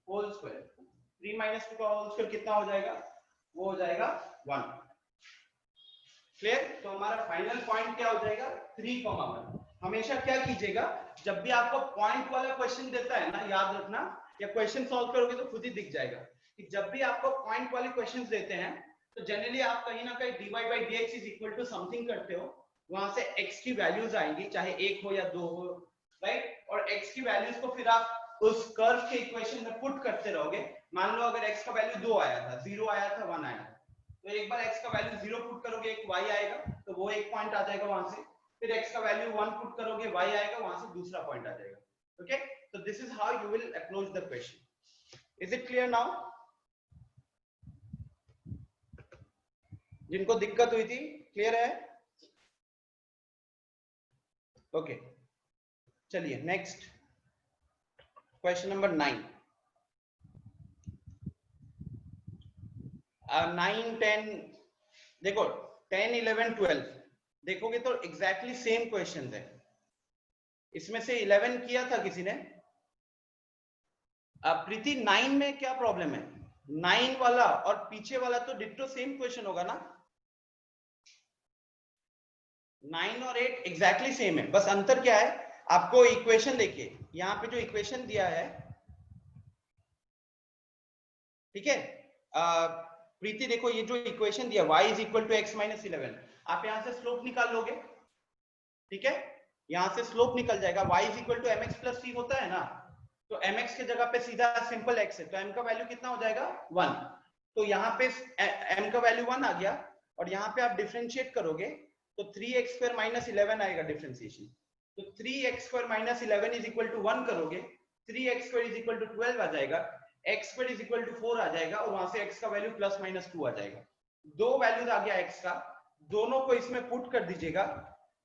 होल स्क्वायर, 3 - 2 का होल स्क्वायर कितना हो जाएगा, वो हो जाएगा 1। क्लियर? तो हमारा फाइनल पॉइंट क्या हो जाएगा, 3,1। हमेशा क्या कीजिएगा, जब भी आपको पॉइंट वाला क्वेश्चन देता है ना, याद रखना, या क्वेश्चन सॉल्व करोगे तो खुद ही दिख जाएगा कि जब भी आपको पॉइंट वाले क्वेश्चंस देते हैं तो जनरली आप कहीं ना कहीं dy/dx is equal to something करते हो, वहां से x की वैल्यूज आएंगी, चाहे 1 हो या 2 हो, राइट? और x की वैल्यूज को फिर आप उस कर्व के इक्वेशन में पुट करते रहोगे। मान लो अगर x का वैल्यू 2 आया था, 0 आया था, 1 आया था, तो एक बार x का वैल्यू 0 पुट करोगे, एक y आएगा, तो वो एक पॉइंट आ जाएगा वहां से, फिर x का वैल्यू 1 पुट करोगे, y आएगा, वहां से दूसरा पॉइंट आ जाएगा। ओके, तो this is how you will approach the question. Is it clear now? जिनको दिक्कत हुई थी, क्लियर है? ओके, चलिए नेक्स्ट क्वेश्चन नंबर 9। 9, 10, देखो 10, 11, 12 देखोगे तो एग्जैक्टली सेम क्वेश्चन है। इसमें से 11 किया था किसी ने? प्रीति 9 में क्या प्रॉब्लम है? 9 वाला और पीछे वाला तो डिट्टो सेम क्वेश्चन होगा ना? 9 और 8 एग्जैक्टली सेम है, बस अंतर क्या है, आपको इक्वेशन देखिए, यहाँ पे जो इक्वेशन दिया है, ठीक है, प्रीति देखो ये जो इक्वेशन दिया y is equal to x minus 11, आप यहां से स्लोप निकाल लोगे, ठीक है, यहां से स्लोप निकल जाएगा, y is equal to mx plus c होता है ना, तो mx के जगह पे सीधा सिंपल x है, तो m का वैल्यू कितना हो जाएगा, 1। तो यहाँ पे m का वैल्यू 1 आ गया, और यहाँ पे आप डिफरेंशिएट करोगे तो 3x² माइनस 11 आएगा डिफरेंशिएशन, तो 3x² minus 11 is equal to 1 करोगे, 3x² इज इक्वल टू 12 आ जाएगा, x² इज इक्वल टू 4 आ जाएगा, और वहां से x का वैल्यू प्लस माइनस 2 आ जाएगा। दो वैल्यूज आ गया x का, दोनों को इसमें पुट कर दीजिएगा,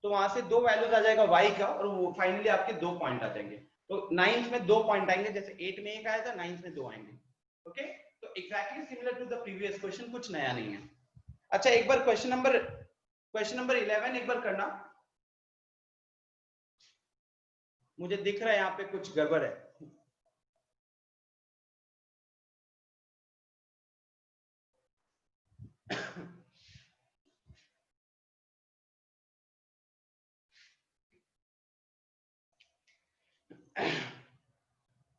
तो वहां से दो वैल्यूज आ जाएगा y का, और वो फाइनली आपके 2 पॉइंट आ जाएंगे। तो 9th में 2 पॉइंट आएंगे, जैसे 8 में 1 आया था, 9th में 2 आएंगे। ओके, तो exactly similar to the previous question, कुछ नया नहीं है। अच्छा, एक बार क्वेश्चन नंबर 11 एक बार करना, मुझे दिख रहा है यहाँ पे कुछ गड़बड़ है।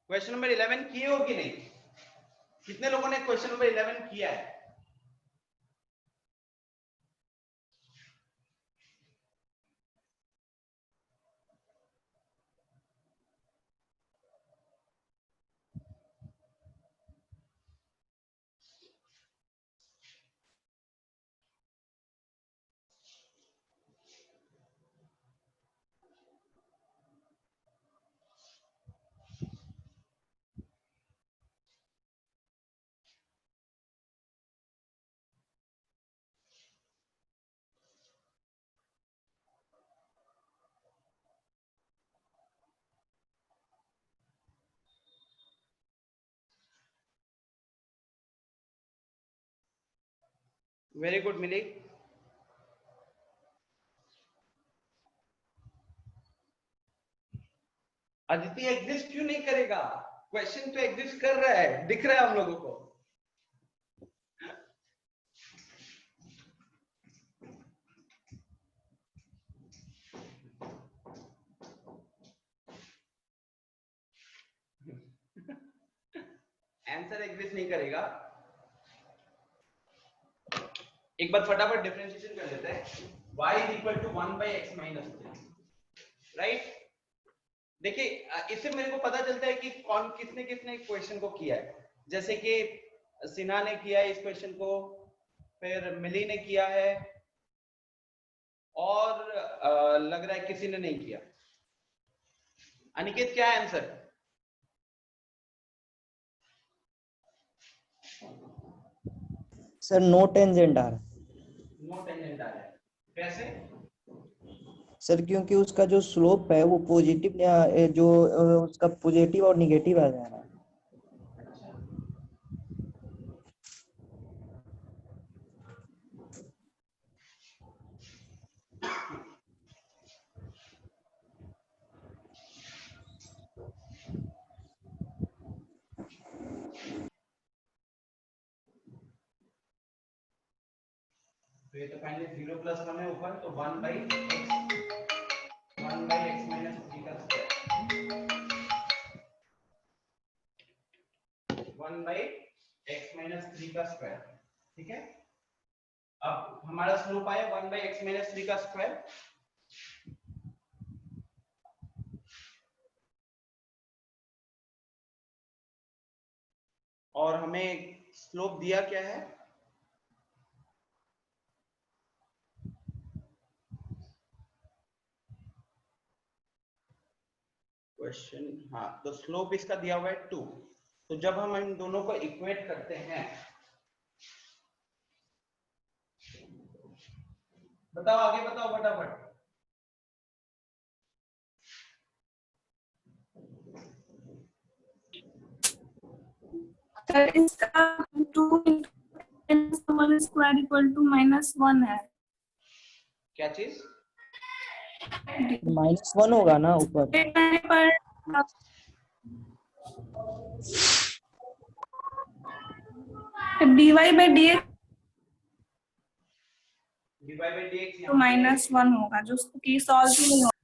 क्वेश्चन नंबर 11 किए हो कि नहीं? कितने लोगों ने क्वेश्चन नंबर 11 किया है? वेरी गुड मिली। अदिति एग्जिस्ट क्यों नहीं करेगा? क्वेश्चन तो एग्जिस्ट कर रहा है, दिख रहा है हम लोगों को। आंसर एग्जिस्ट नहीं करेगा। एक बार फटाफट डिफरेंशिएशन कर लेते हैं। y is equal to 1/x minus 3, right? देखिए, इससे मेरे को पता चलता है कि कौन किसने किसने क्वेश्चन को किया है। जैसे कि सिन्हा ने किया है इस क्वेश्चन को, फिर मिली ने किया है, और लग रहा है किसी ने नहीं किया। अनिकेत, क्या है आंसर? सर नो टेंजेंट आ रहा है। नो टेंजेंट आ रहा है, कैसे? सर क्योंकि उसका जो स्लोप है वो पॉजिटिव, जो उसका पॉजिटिव और निगेटिव आ जा रहा है। तो ये तो पहले 0 + 1 है ऊपर, तो 1/x माइनस 3 का स्क्वायर, 1/x माइनस 3 का स्क्वायर। ठीक है, अब हमारा स्लोप आया 1/x माइनस 3 का स्क्वायर। और हमें स्लोप दिया क्या है, क्वेश्चन, हाँ, तो स्लोप इसका दिया हुआ है 2। तो जब हम इन दोनों को इक्वेट करते हैं, बताओ आगे बताओ फटाफट। सर इसका 2 into 1 square equal to -1 है। क्या चीज? -1 होगा ना ऊपर। पर dy/dx dy/dx तो -1 होगा, जो कि सॉल्व ही नहीं होगा।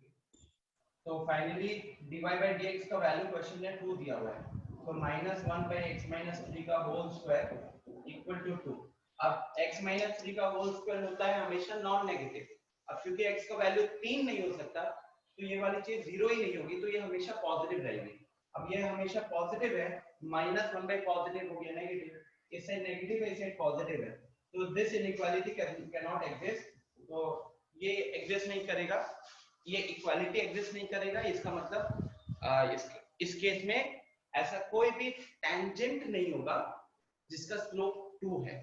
तो फाइनली dy/dx का वैल्यू क्वेश्चन में 2 दिया हुआ है, तो -1/x माइनस 3 का होल स्क्वायर इक्वल टू 2। अब x माइनस 3 का होल स्क्वायर होता है हमेशा नॉन नेगेटिव। अब क्योंकि x का वैल्यू 3 नहीं हो सकता, तो ये वाली चीज 0 ही नहीं होगी, तो ये हमेशा पॉजिटिव रहेगी। अब ये हमेशा पॉजिटिव है, -1 पॉजिटिव हो गया नेगेटिव, इस साइड नेगेटिव है, इस साइड पॉजिटिव है, तो this inequality can not exist. तो ये एग्जिस्ट नहीं करेगा, ये इक्वालिटी एग्जिस्ट नहीं करेगा। इसका मतलब इस केस में ऐसा कोई भी टेंजेंट नहीं होगा जिसका स्लोप 2 है।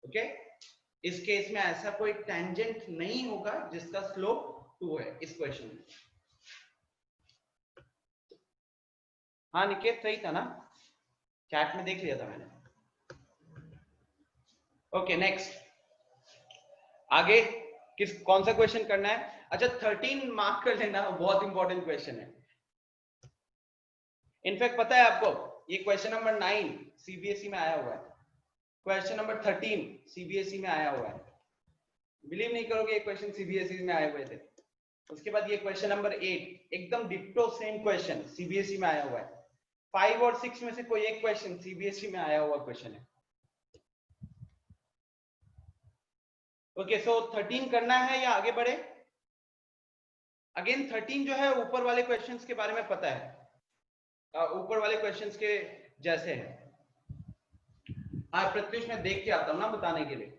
ओके, इस केस में ऐसा कोई टेंजेंट नहीं होगा जिसका स्लोप 2 है इस क्वेश्चन में। हाँ निकेत, सही था ना, चैट में देख लिया था मैंने। ओके नेक्स्ट, आगे कौन सा क्वेश्चन करना है? अच्छा 13 मार्क कर लेना, बहुत इंपॉर्टेंट क्वेश्चन है। इनफैक्ट पता है आपको, ये क्वेश्चन नंबर 9 सीबीएसई में आया हुआ है, क्वेश्चन नंबर 13 सीबीएसई में आया हुआ है। बिलीव नहीं करोगे, ये क्वेश्चन सीबीएसई में आए हुए थे। उसके बाद ये क्वेश्चन नंबर 8 एकदम डिट्टो सेम क्वेश्चन सीबीएसई में आया हुआ है। 5 और 6 में से कोई एक क्वेश्चन सीबीएसई में आया हुआ क्वेश्चन है। ओके, सो 13 करना है या आगे बढ़े? अगेन 13 जो है ऊपर वाले क्वेश्चंस के बारे में पता है, ऊपर वाले क्वेश्चंस के जैसे है। हाँ प्रत्युष, मैं देख के आता हूं ना बताने के लिए।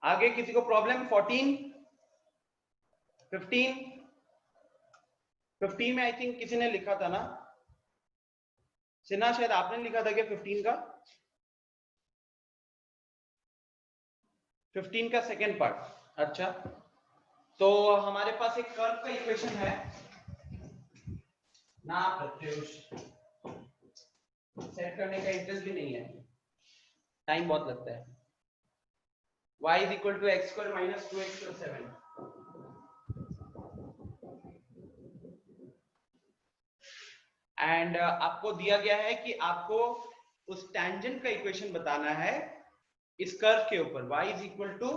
आगे किसी को प्रॉब्लम? 14, 15, 15 में आई थिंक किसी ने लिखा था ना, सिन्हा शायद आपने लिखा था क्या 15 का? 15 का सेकेंड पार्ट। अच्छा, तो हमारे पास एक कर्व का इक्वेशन है ना प्रत्युष, सेट करने का इंटरेस्ट भी नहीं है, टाइम बहुत लगता है। y is equal to x square minus 2x plus 7। And आपको दिया गया है कि आपको उस टेंजेंट का इक्वेशन बताना है इस कर्व के ऊपर। y is equal to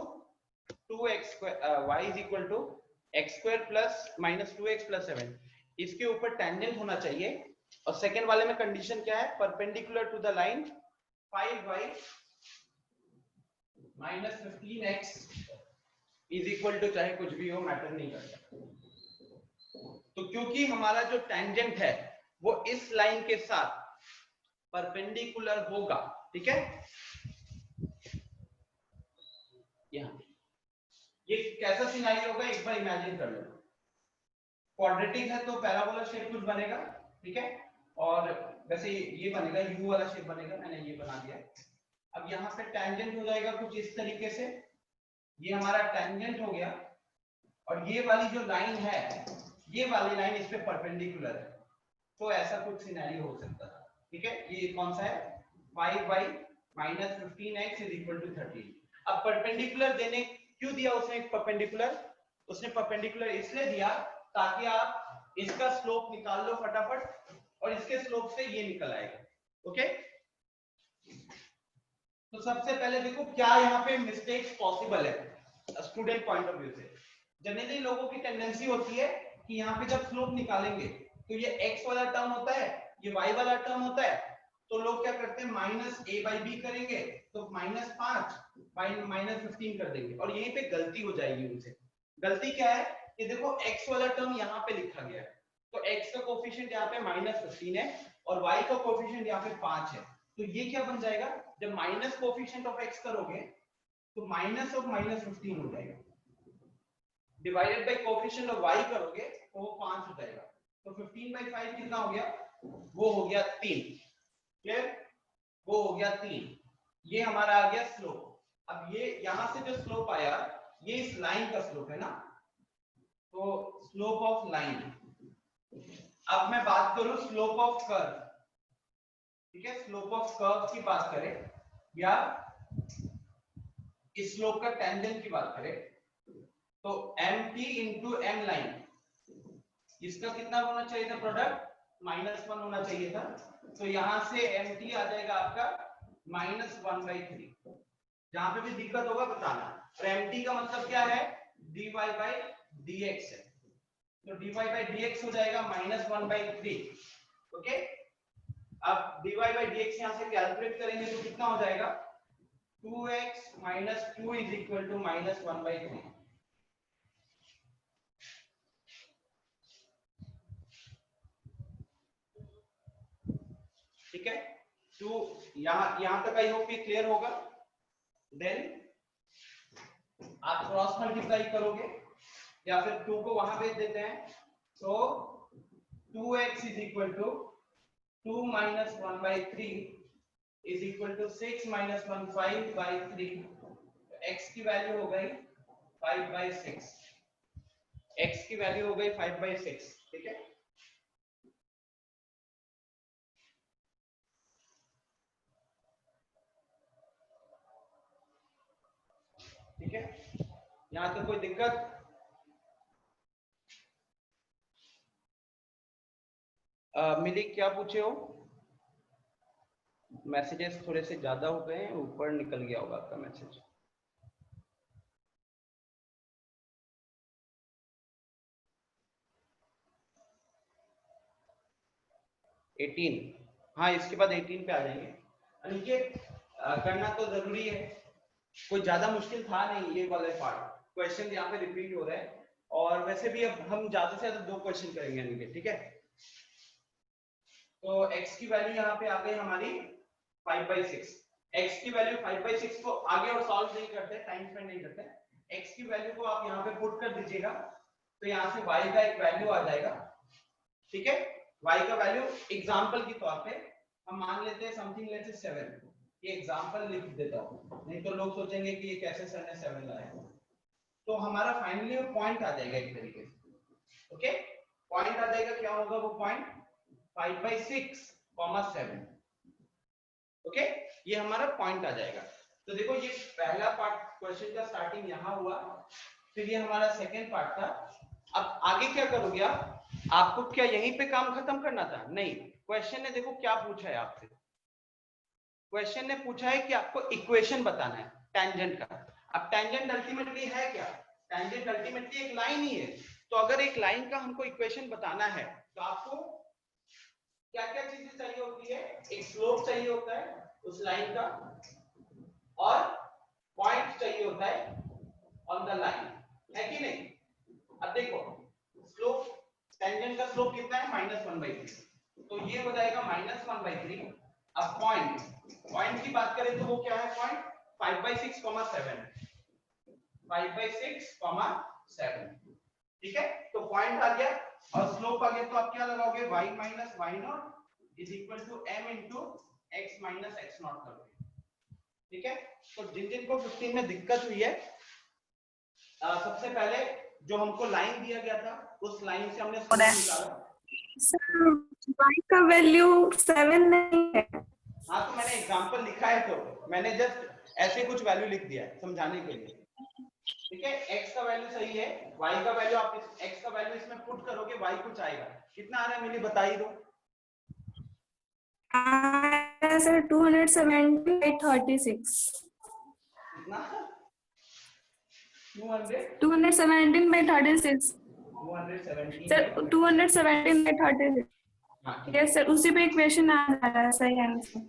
2x square, y is equal to x square plus minus 2x plus 7, इसके ऊपर टेंजेंट होना चाहिए। और सेकेंड वाले में कंडीशन क्या है? Perpendicular to the line 5y minus 15x is equal to, चाहे कुछ भी हो मैटर नहीं करता। तो क्योंकि हमारा जो टेंजेंट है वो इस लाइन के साथ परपेंडिकुलर होगा, ठीक है, यहां ये कैसा सिनेरियो होगा एक बार इमेजिन कर लो। क्वाड्रेटिक है तो पैराबोला शेप कुछ बनेगा, ठीक है, और वैसे ये बनेगा, यू वाला शेप बनेगा, मैंने ये बना दिया। अब यहाँ पे टेंजेंट हो जाएगा कुछ इस तरीके से, ये हमारा टेंजेंट हो गया, और ये वाली जो लाइन है, ये वाली लाइन इस पे परपेंडिकुलर है, तो ऐसा कुछ सिनेरियो हो सकता था। ठीक है, ये कौन सा है, 5y minus 15x is equal to 13। अब परपेंडिकुलर देने क्यों दिया उसने परपेंडिकुलर, उसने परपेंडिकुलर इसलिए दिया ताकि आप इसका स्लोप निकाल लो फटाफट, और इसके स्लोप से ये निकल आएगा। ओके, तो सबसे पहले देखो क्या यहाँ पे मिस्टेक्स पॉसिबल है स्टूडेंट पॉइंट ऑफ व्यू से। जनरली लोगों की टेंडेंसी होती है कि यहाँ पे जब स्लोप निकालेंगे तो ये x वाला टर्म होता है, ये y वाला टर्म होता है, तो लोग क्या करते हैं माइनस a बाई बी करेंगे, तो माइनस 5 बाई माइनस 15 कर देंगे, और यहीं पे गलती हो जाएगी उनसे। गलती क्या है कि देखो x वाला टर्म यहाँ पे लिखा गया है, तो x का कोफिशिएंट यहाँ पे माइनस 15 है और y का कोफिशिएंट यहाँ पे 5 है, तो ये क्या बन जाएगा, जब माइनस कोफिशिएंट ऑफ x करोगे तो माइनस ऑफ माइनस 15 हो जाएगा, divided by coefficient of y करोगे तो वो 5 हो जाएगा, तो 15 बाई 5 कितना हो गया, वो हो गया 3। क्लियर, वो हो गया 3। ये हमारा आ गया स्लोप। अब ये यहां से जो स्लोप आया ये इस लाइन का स्लोप है ना, तो स्लोप ऑफ लाइन। अब मैं बात करूं स्लोप ऑफ कर्व, ठीक है, स्लोप ऑफ कर्व की बात करें या इस स्लोप का टेंजेंट की बात करें, तो mt इंटू एम लाइन, इसका कितना होना चाहिए था प्रोडक्ट, -1 होना चाहिए था, तो यहां से mt आ जाएगा आपका -1/3। जहां पे भी दिक्कत होगा बताना, और mt का मतलब क्या है, dy बाई dx है, तो dy बाई dx हो जाएगा -1/3। ओके, अब dy बाई dx यहां से कैलकुलेट करेंगे तो कितना हो जाएगा, 2x - 2 इज इक्वल टू -1/3। ठीक है, तो यहां तक आई होप ये क्लियर होगा। देन आप क्रॉस मल्टीप्लाई करोगे या फिर 2 को वहां भेज देते हैं, तो 2x is equal to 2 - 1/3 is equal to 6 - 1 5/3। x की वैल्यू हो गई 5/6, x की वैल्यू हो गई 5/6। ठीक है, ठीक है, यहां तक कोई दिक्कत, मिली क्या पूछे हो, मैसेजेस थोड़े से ज्यादा हो गए, ऊपर निकल गया होगा आपका मैसेज। एटीन, हाँ इसके बाद 18 पे आ जाएंगे। अनिकेत करना तो जरूरी है, कोई ज्यादा मुश्किल था नहीं ये वाला पार्ट, क्वेश्चन यहाँ पे रिपीट हो रहे हैं, और वैसे भी अब हम ज्यादा से ज्यादा 2 क्वेश्चन करेंगे अनिकेत। ठीक है, तो x की वैल्यू यहाँ पे आ गई हमारी 5/6। x की वैल्यू 5/6 को आगे और सॉल्व नहीं करते, टाइम स्पेंड नहीं करते, x की वैल्यू को आप यहाँ पे पुट कर दीजिएगा, तो यहाँ से y का एक वैल्यू आ जाएगा। ठीक है, y का वैल्यू एग्जांपल के तौर पे हम मान लेते हैं समथिंग लेट्स से 7, ये एग्जांपल लिख देता हूं, नहीं तो लोग सोचेंगे कि ये कैसे सर ने 7 लाया, तो हमारा फाइनली वो पॉइंट आ जाएगा एक तरीके से। ओके, पॉइंट आ जाएगा, क्या होगा वो पॉइंट, 5/6, 7। ओके, ये हमारा पॉइंट आ जाएगा। तो देखो ये पहला पार्ट क्वेश्चन का स्टार्टिंग यहाँ हुआ, फिर ये हमारा सेकंड पार्ट था। अब आगे क्या करोगे आप, आपको क्या यहीं पे काम खत्म करना था, नहीं, क्वेश्चन ने देखो क्या पूछा है आपसे, क्वेश्चन ने पूछा है कि आपको इक्वेशन बताना है टेंजेंट का। अब टेंजेंट अल्टीमेटली है क्या, टेंजेंट अल्टीमेटली एक लाइन ही है, तो अगर एक लाइन का हमको इक्वेशन बताना है तो आपको क्या क्या चीजें चाहिए होती है, एक स्लोप चाहिए होता है उस लाइन का, और पॉइंट चाहिए होता है ऑन द लाइन, है कि नहीं। अब देखो स्लोप, टेंजेंट का स्लोप कितना है, -1/3, तो ये हो जाएगा -1/3। अब पॉइंट की बात करें तो वो क्या है, पॉइंट 5/6, 7, 5/6, 7। ठीक है, तो पॉइंट आ गया और स्लोप आ गया, तो आप क्या लगाओगे, y - y0 is equal to m into x - x0 करोगे। ठीक है, तो जिन जिन को 15 में दिक्कत हुई है सबसे पहले जो हमको लाइन दिया गया था उस लाइन से हमने स्लोप निकाला। सर y का वैल्यू 7 नहीं है। हाँ तो मैंने एग्जांपल लिखा है, तो मैंने जस्ट ऐसे कुछ वैल्यू लिख दिया है समझाने के लिए। ठीक है, x का वैल्यू सही है, y का वैल्यू आप x का वैल्यू इसमें पुट करोगे y कुछ आएगा। कितना आ रहा है मिली बता ही दो। सर 217/36। कितना 200 217/36 217 सर 217/36। हाँ यस सर, उसी पे इक्वेशन आ रहा है सही आंसर।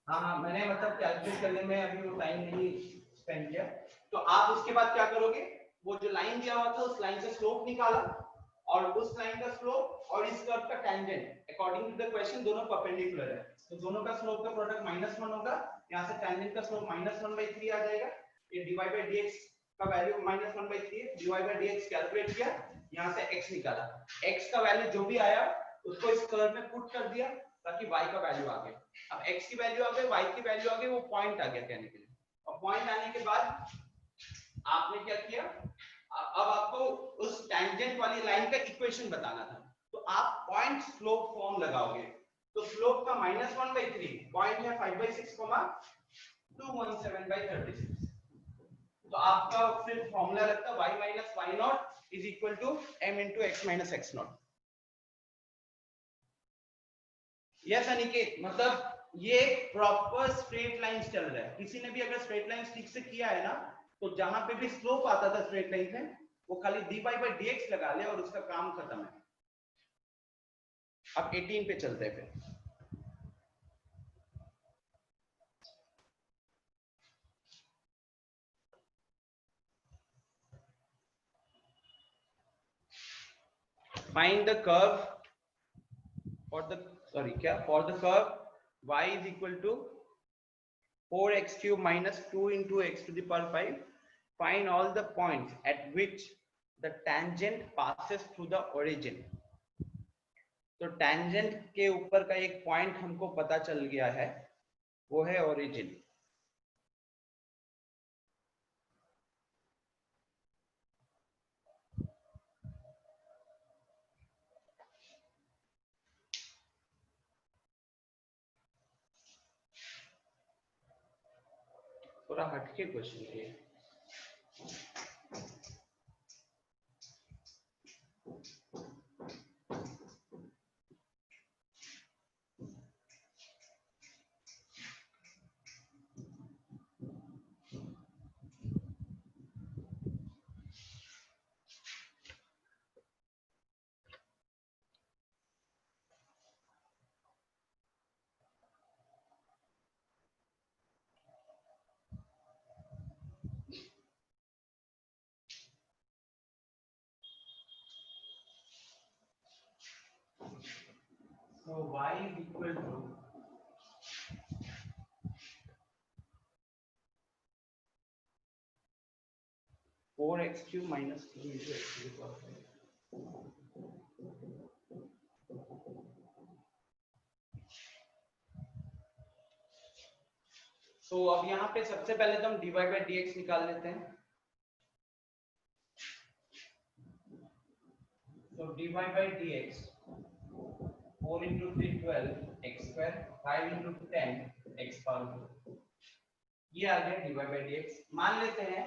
हाँ मैंने मतलब कैलकुलेट करने में अभी वो टाइम नहीं स्पेंड किया। तो आप उसके बाद क्या करोगे, वो जो लाइन दिया हुआ था उस लाइन से स्लोप निकाला और उस लाइन का स्लोप और इस कर्व का tangent according to the question दोनों परपेंडिकुलर है, तो दोनों का स्लोप का प्रोडक्ट -1 होगा। यहाँ से टेंजेंट का स्लोप -1/3 आ जाएगा। ये dy/dx का वैल्यू -1/3 है, dy/dx कैलकुलेट किया, यहाँ से x निकाला, x का वैल्यू जो भी आया उसको इस कर्व में पुट कर दिया ताकि y का वैल्यू आ गया। अब x की वैल्यू आ गई, y की वैल्यू आ गई, वो पॉइंट आ गया कहने के लिए। और पॉइंट आने के बाद आपने क्या किया, अब आपको उस टेंजेंट वाली लाइन का इक्वेशन बताना था, तो आप पॉइंट स्लोप फॉर्म लगाओगे। तो स्लोप का -1/3, पॉइंट है 5/6, 217/36। तो आपका फिर फॉर्मूला लगता y - y0 = m × x - x0। Yes Aniket, मतलब ये प्रॉपर स्ट्रेट लाइंस चल रहा है। किसी ने भी अगर स्ट्रेट लाइंस ठीक से किया है ना, तो जहां पे भी स्लोप आता था स्ट्रेट लाइन में, वो खाली dy/dx लगा ले और उसका काम खत्म है। अब 18 पे चलते हैं फिर। Find the curve for the for the curve y = 4x³ - 2 × x⁵. Find all the points at which the tangent passes through the origin. तो टेंजेंट के ऊपर का एक पॉइंट हमको पता चल गया है, वो है ओरिजिन। थोड़ा हटके क्वेश्चन है। So y = 4x³ - 2 × x⁵. तो अब यहाँ पे सबसे पहले तो हम dy/dx निकाल लेते हैं। तो dy/dx 4 × 3 12 x², 5 × 10 x²। ये आ गया dy/dx। मान लेते हैं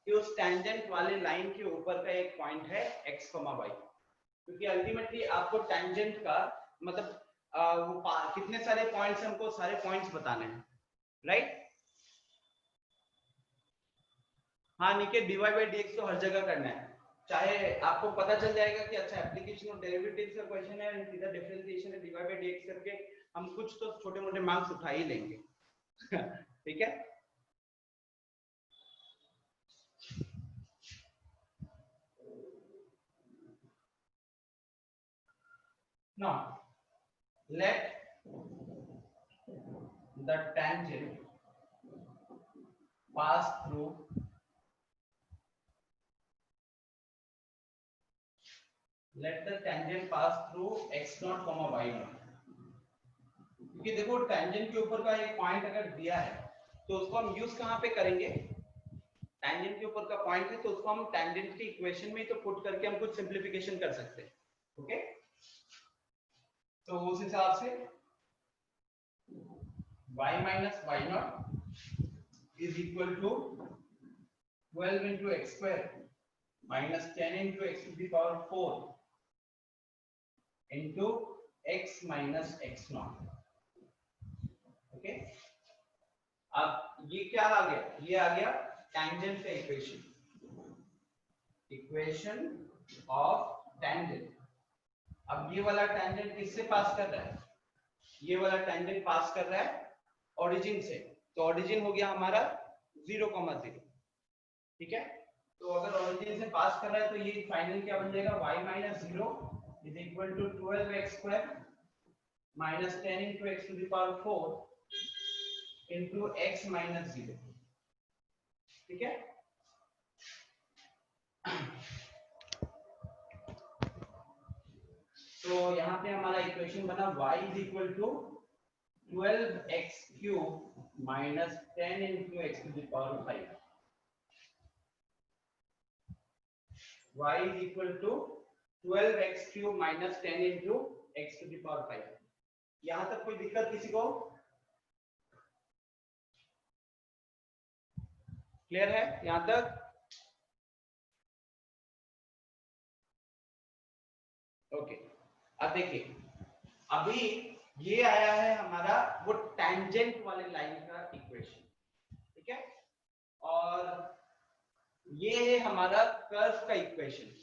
कि उस टेंजेंट वाले लाइन के ऊपर का एक पॉइंट है x, y, क्योंकि अल्टीमेटली आपको टेंजेंट का मतलब वो कितने सारे पॉइंट्स, हमको सारे पॉइंट्स बताने हैं, राइट। हाँ निके, dy/dx तो हर जगह करना है, चाहे आपको पता चल जाएगा कि अच्छा एप्लीकेशन ऑफ डेरिवेटिव्स का क्वेश्चन है, सीधा डिफरेंशिएशन है, dy/dx करके हम कुछ तो छोटे मोटे मार्क्स उठा ही लेंगे। ठीक है। Now let the tangent pass through x0, y0। क्योंकि देखो टेंजेंट के ऊपर का एक पॉइंट अगर दिया है तो उसको हम यूज कहां पे करेंगे, टैंजेंट के ऊपर का पॉइंट है तो उसको हम टैंजेंट की इक्वेशन में ही तो पुट करके हम कुछ सिंप्लीफिकेशन कर सकते हैं। ओके, तो उस हिसाब से y minus y not is equal to 12 into x square minus 10 into x to the power 4 into x minus x naught। Okay, अब ये क्या आ गया, ये आ गया टैंजेंट का इक्वेशन, इक्वेशन ऑफ टैंजेंट। अब ये वाला टैंजेंट किससे पास कर रहा है, ये वाला टैंजेंट पास कर रहा है ओरिजिन से, तो ओरिजिन हो गया हमारा 0,0, ठीक है। तो अगर ओरिजिन से पास कर रहा है तो ये फाइनल क्या बन जाएगा, y minus 0 is equal to 12x square minus 10 into x to the power 4 into x minus 0, ठीक है। तो यहाँ पे हमारा इक्वेशन बना y is equal to 12x cube minus 10 into x to the power 5, y is equal to 12x cube minus 10 into x to the power 5। यहां तक कोई दिक्कत किसी को, क्लियर है यहां तक? ओके, अब देखिए, अभी ये आया है हमारा वो टैंजेंट वाले लाइन का इक्वेशन, ठीक है, और ये है हमारा कर्व का इक्वेशन।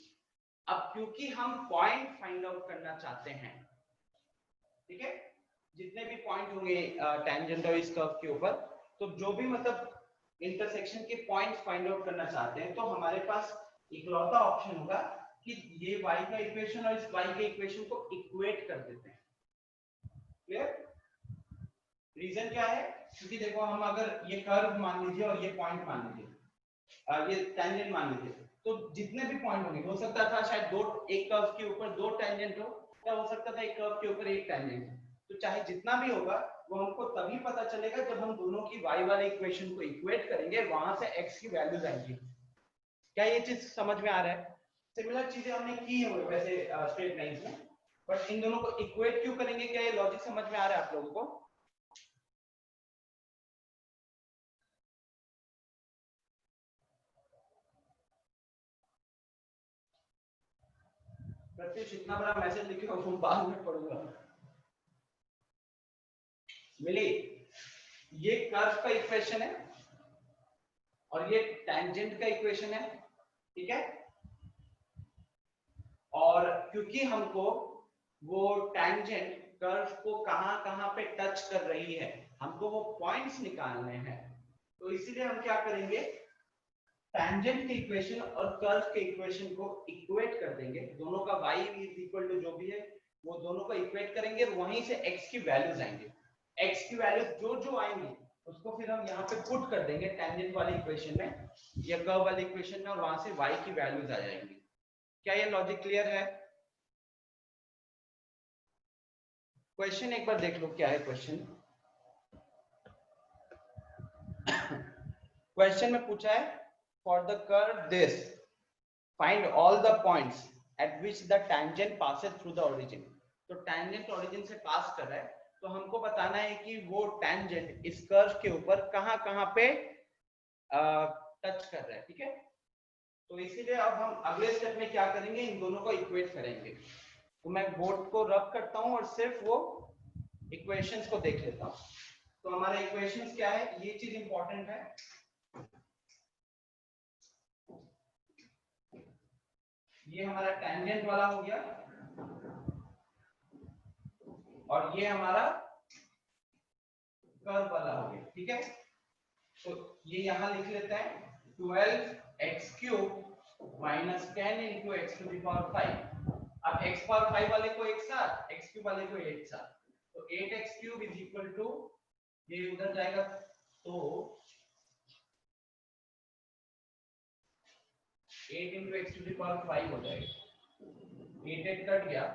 अब क्योंकि हम पॉइंट फाइंड आउट करना चाहते हैं, ठीक है, जितने भी पॉइंट होंगे टैंजेंट और इस कर्व के ऊपर, तो जो भी मतलब इंटरसेक्शन के पॉइंट्स फाइंड आउट करना चाहते हैं, तो हमारे पास इकलौता ऑप्शन होगा कि ये y का इक्वेशन और इस y के इक्वेशन को इक्वेट कर देते हैं। क्लियर? रीजन क्या है, क्योंकि देखो हम अगर ये कर्व मान लीजिए और ये पॉइंट मान लीजिए, ये टैंजेंट मान लीजिए, तो जितने भी पॉइंट होंगे, हो सकता था शायद एक कर्व के ऊपर दो टैंजेंट हो, या हो सकता था एक कर्व के ऊपर एक टैंजेंट, तो चाहे जितना भी होगा वो हमको तभी पता चलेगा जब हम दोनों की y वाले इक्वेशन को इक्वेट करेंगे, वहां से x की वैल्यूज आएंगी। क्या ये चीज समझ में आ रहा है? सिमिलर चीजें हमने की है वैसे स्ट्रेट लाइंस में, बट इन दोनों को इक्वेट क्यों करेंगे, क्या ये लॉजिक समझ में आ रहा है आप लोगों को? प्रत्युष इतना बड़ा मैसेज लिखे हो, बाद में पढ़ूंगा। मिली, ये कर्व का इक्वेशन है और ये टैंजेंट का इक्वेशन है, ठीक है। और क्योंकि हमको वो टैंजेंट कर्व को कहां-कहां पे टच कर रही है, हमको वो पॉइंट्स निकालने हैं, तो इसीलिए हम क्या करेंगे, टैंजेंट के इक्वेशन और कर्व के इक्वेशन को इक्वेट कर देंगे, दोनों का y इज इक्वल टू जो भी है वो दोनों को इक्वेट करेंगे, वहीं से x की वैल्यूज आएंगे। x की वैल्यूज जो जो आएंगी उसको फिर हम यहाँ पे पुट कर देंगे टैंजेंट वाले इक्वेशन में या कर्व वाले इक्वेशन में, और वहां से y की वैल्यूज आ जाएंगी। क्या ये लॉजिक क्लियर है? क्वेश्चन एक बार देख लो, क्या है क्वेश्चन। क्वेश्चन में पूछा है, for the curve this find all the points at which the tangent passes through the origin. तो टैंजेंट ओरिजिन से पास कर रहा है, तो हमको बताना है कि वो टैंजेंट इस कर्व के ऊपर कहां-कहां पे टच कर रहा है, ठीक है। तो इसीलिए अब हम अगले स्टेप में क्या करेंगे, इन दोनों को इक्वेट करेंगे। तो मैं बोर्ड को रब करता हूं और सिर्फ वो इक्वेशंस को देख लेता हूं। तो हमारा इक्वेशंस क्या है, ये चीज इंपॉर्टेंट है। ये हमारा टैंजेंट वाला हो गया और ये हमारा कर्व वाला हो गया, ठीक है। तो ये यहां लिख लेते हैं, 12x cube minus 10 into x to the power 5। अब x पावर 5 वाले को एक साथ, x क्यूब वाले को एक साथ, तो 8x cube is equal to, ये उधर जाएगा तो 8 into x to the power 5 हो जाएगा, 8 कट गया,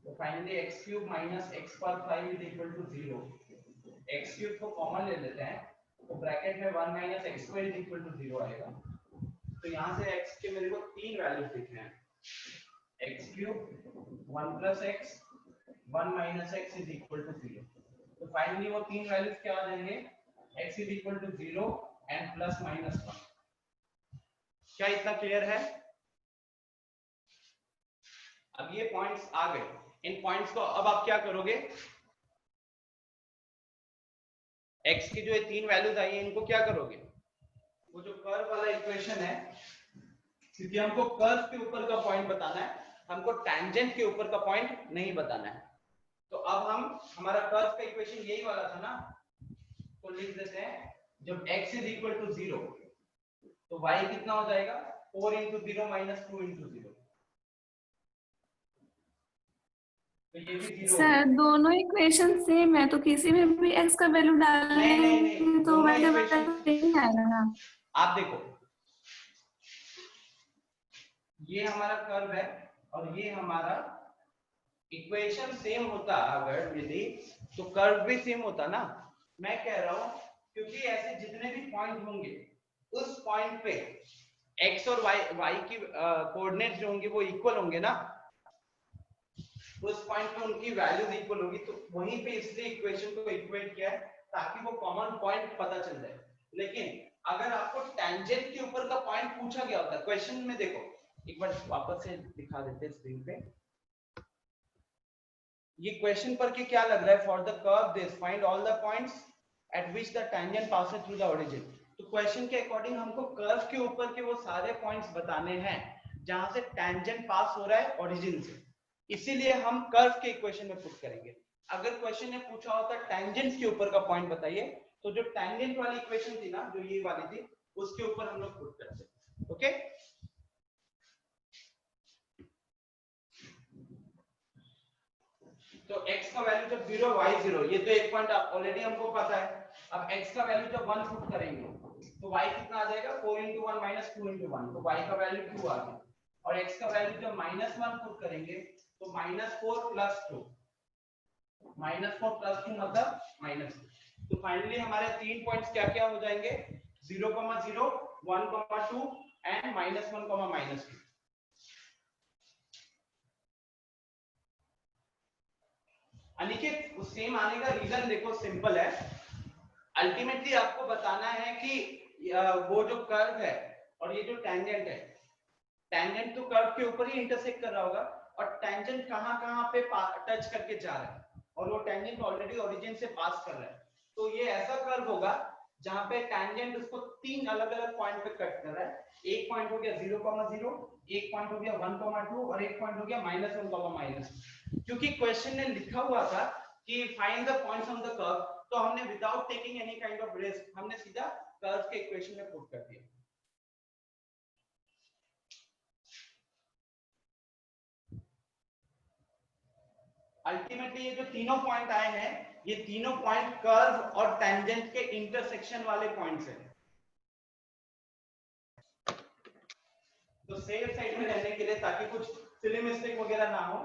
तो finally x cube minus x power 5 is equal to 0। x cube को कॉमन ले लेते हैं, तो ब्रैकेट में 1 minus x square is equal to 0 आएगा। तो यहाँ से x के मेरे को तीन वैल्यूज दिख रहे हैं, x cube 1 plus x 1 minus x is equal to 0। तो फाइनली वो तीन वैल्यूज क्या आ जाएंगे, x is equal to 0 and plus minus 1। क्या इतना क्लियर है? अब ये पॉइंट्स आ गए, इन पॉइंट्स को अब आप क्या करोगे, x की जो ये तीन वैल्यूज आई है इनको क्या करोगे, वो जो कर्व वाला इक्वेशन है, क्योंकि हमको कर्व के ऊपर का पॉइंट बताना है, हमको टैंजेंट के ऊपर का पॉइंट नहीं बताना है। तो अब हम हमारा कर्व का इक्वेशन यही वाला था ना, तो लिख देते हैं जब x इज इक्वल टू 0 तो y कितना हो जाएगा 4 इंटू 0 माइनस 2 इंटू 0। तो ये भी 0 सर दोनों इक्वेशन सेम है, तो किसी में भी x का वैल्यू डालेंगे तो दोनों y का इक्वेशन वैल्यू नहीं आएगा ना। आप देखो ये हमारा कर्व है और ये हमारा इक्वेशन सेम होता अगर यदि तो कर्व भी सेम होता ना। मैं कह रहा हूं क्योंकि ऐसे जितने भी पॉइंट होंगे उस पॉइंट पे x और y की कोऑर्डिनेट्स जो होंगे वो इक्वल होंगे ना, उस पॉइंट पे उनकी वैल्यूज इक्वल होगी, तो वहीं पे इसलिए इक्वेशन को इक्वेट किया है ताकि वो कॉमन पॉइंट पता चल जाए। लेकिन अगर आपको टैंजेंट के ऊपर का पॉइंट पूछा गया होता क्वेश्चन में, देखो एक बार वापस से दिखा देते हैं स्क्रीन पे, ये क्वेश्चन पर कि क्या लग रहा है, for the curve this find all the points at which the tangent passes through the origin. तो क्वेश्चन के अकॉर्डिंग हमको कर्व के ऊपर के वो सारे पॉइंट्स बताने हैं जहां से टैंजेंट पास हो रहा है ओरिजिन से, इसीलिए हम कर्व के इक्वेशन में पुट करेंगे। अगर क्वेश्चन ने पूछा होता टैंजेंट के ऊपर का पॉइंट बताइए, तो जो टैंजेंट वाली इक्वेशन थी ना, जो ये वाली थी, उसके ऊपर हम लोग पुट करते। ओके, तो x का वैल्यू जब 0 y 0, ये तो एक पॉइंट ऑलरेडी हमको पता है। अब x का वैल्यू जब 1 पुट करेंगे तो y कितना आ जाएगा 4 into 1 minus 2 into 1, तो y का वैल्यू 2 आ गया। और x का वैल्यू जब -1 पुट करेंगे तो -4 plus 2, -4 plus 2 मतलब -2। तो फाइनली हमारे तीन पॉइंट्स क्या क्या हो जाएंगे, 0, 0, 1, 2 एंड -1, -2। अनिकेत सेम आने का रीजन देखो सिंपल है, अल्टीमेटली आपको बताना है कि वो जो कर्व है और ये जो टैंजेंट है, टैंजेंट तो कर्व के ऊपर ही इंटरसेक्ट कर रहा होगा, और टैंजेंट कहां-कहां पे टच करके जा रहा है, और वो टैंजेंट ऑलरेडी ओरिजिन से पास कर रहा है। तो ये ऐसा कर्व होगा जहां पे टैंजेंट उसको तीन अलग-अलग पॉइंट पे कट कर रहा है। एक पॉइंट हो गया 0, 0, एक पॉइंट हो गया 1, 2 और एक पॉइंट हो गया -1, -2। क्योंकि क्वेश्चन ने लिखा हुआ था कि find the points on the curve, तो हमने without taking any kind of risk हमने सीधा कर्व के इक्वेशन में पुट कर दिया। अल्टीमेटली ये जो तीनों पॉइंट आए हैं, ये तीनों पॉइंट कर्व और टैंजेंट के इंटरसेक्शन वाले पॉइंट्स हैं। तो सेफ साइड में रहने के लिए, ताकि कुछ सिली मिस्टेक वगैरह ना हो,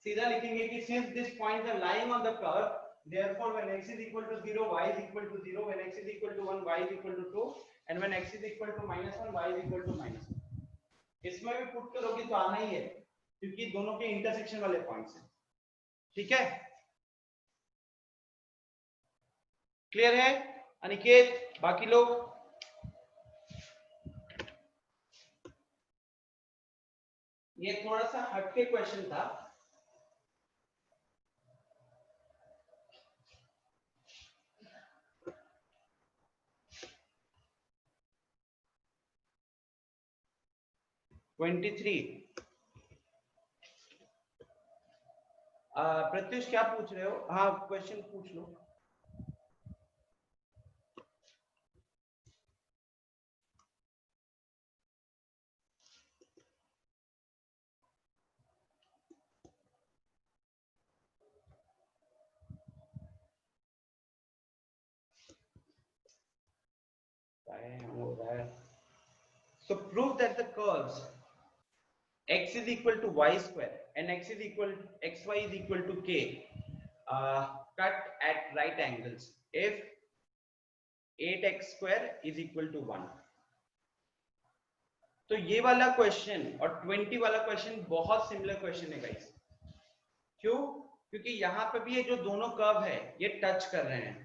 सीधा लिखेंगे कि since this points are lying on the curve, therefore when x is equal to 0 y is equal to 0, when x is equal to 1 y is equal to 2, and when x is equal to -1 y is equal to -1। इसमें भी put करोगे तो आना ही है, क्योंकि दोनों के intersection वाले पॉइंट्स हैं। ठीक है, क्लियर है अनिकेत, बाकी लोग? ये थोड़ा सा हटके क्वेश्चन था। प्रत्युष क्या पूछ रहे हो? हाँ क्वेश्चन पूछ लो। So prove that the curves x is equal to y square and xy is equal to k cut at right angles if 8x² is equal to 1। तो ये वाला क्वेश्चन और 20 वाला क्वेश्चन बहुत सिमिलर क्वेश्चन है guys. क्यों? क्योंकि यहां पे भी ये जो दोनों कर्व है ये टच कर रहे हैं।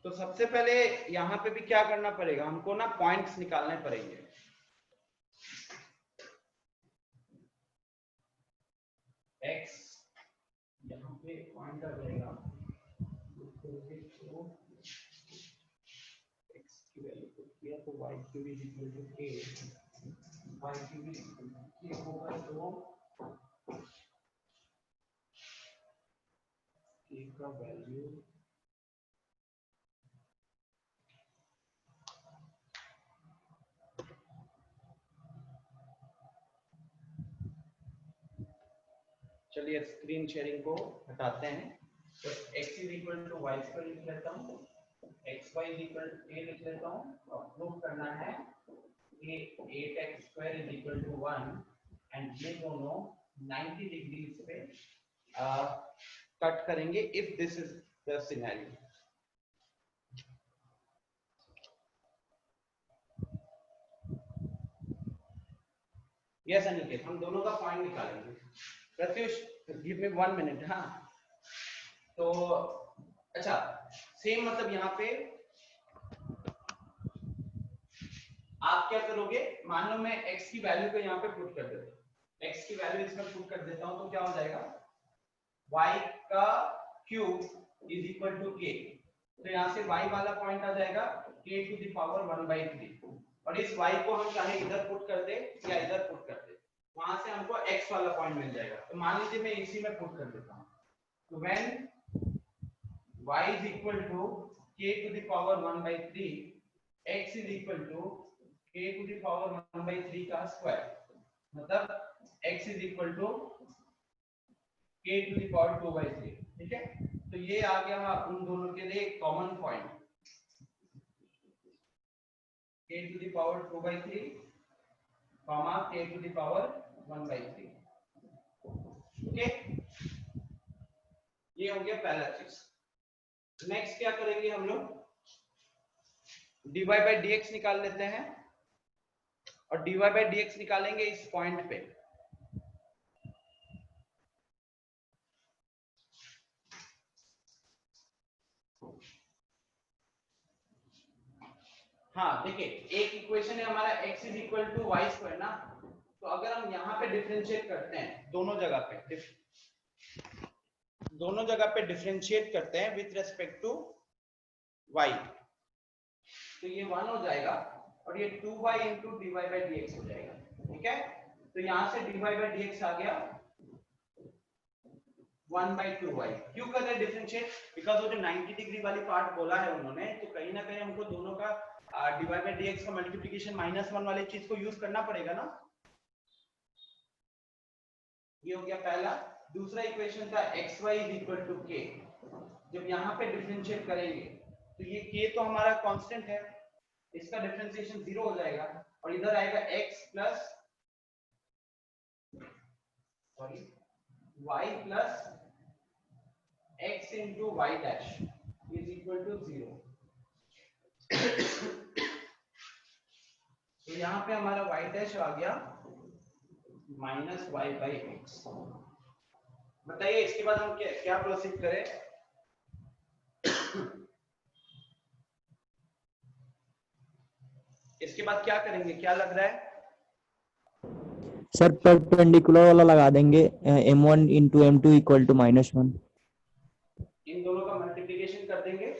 तो सबसे पहले यहां पे भी क्या करना पड़ेगा, हमको ना पॉइंट्स निकालने पड़ेंगे। x यहाँ पे पॉइंट आ जाएगा, x की वैल्यू को किया तो y cube is equal to k, y cube is equal to k होगा तो k का वैल्यू चलिए स्क्रीन शेयरिंग को हटाते हैं। तो x is equal to y square लिख लेता हूँ, x y is equal to k लिख लेता हूँ और प्रूव करना है कि 8x² is equal to 1 and ये दोनों 90 डिग्री पे कट करेंगे if this is the scenario. Yes Aniket, हम दोनों का पॉइंट निकालेंगे। Pratyush give me 1 minute. हाँ तो अच्छा, सेम मतलब यहाँ पे आप क्या करोगे, मान लो मैं x की वैल्यू को यहाँ पे पुट कर देता हूँ, x की वैल्यू इसमें पुट कर देता हूँ तो क्या हो जाएगा, y का cube is equal to k। तो यहाँ से y वाला पॉइंट आ जाएगा k टू द पावर 1/3 और इस y को हम चाहे इधर पुट कर दे या इधर पुट कर दे, वहां से हमको x वाला पॉइंट मिल जाएगा। तो मान लीजिए मैं इसी में पुट कर देता हूँ, तो when y is equal to k to the power 1/3, x is equal to k to the power 1/3 का स्क्वायर, मतलब x is equal to k to the power 2/3। ठीक है, तो ये आ गया उन दोनों के लिए common point, k to the power 2/3 comma k to the power 1/3। Okay, ये हो गया पहला चीज। नेक्स्ट क्या करेंगे हम लोग, dy by dx निकाल लेते हैं और dy by dx निकालेंगे इस पॉइंट पे। हाँ देखिए, एक इक्वेशन है हमारा x is equal to y square ना, तो अगर हम यहाँ पे डिफरेंशिएट करते हैं दोनों जगह पे डिफरेंशिएट करते हैं विथ रेस्पेक्ट टू y, तो ये 1 हो जाएगा और ये 2y into dy by dx हो जाएगा। ठीक है, तो यहाँ से dy बाई dx आ गया 1/2y। क्यों कर रहे हैं डिफरेंशिएट, बिकॉज वो जो 90 डिग्री वाली पार्ट बोला है उन्होंने, तो कहीं ना कहीं हमको दोनों का dy बाई dx का मल्टीप्लिकेशन -1 वाली चीज को यूज करना पड़ेगा ना। ये हो गया पहला। दूसरा इक्वेशन था xy is equal to k, जब यहाँ पे डिफरेंशिएट करेंगे तो ये k तो हमारा कांस्टेंट है, इसका डिफरेंशिएशन 0 हो जाएगा और इधर आएगा x plus y plus x into y dash is equal to 0। तो यहाँ पे हमारा y डैश आ गया माइनस वाई बाई एक्स। बताइए इसके बाद हम क्या प्रोसीड करें। इसके बाद क्या करेंगे, क्या लग रहा है सर? परपेंडिकुलर वाला लगा देंगे, m1 into m2 equal to -1। इन दोनों का मल्टीप्लिकेशन कर देंगे।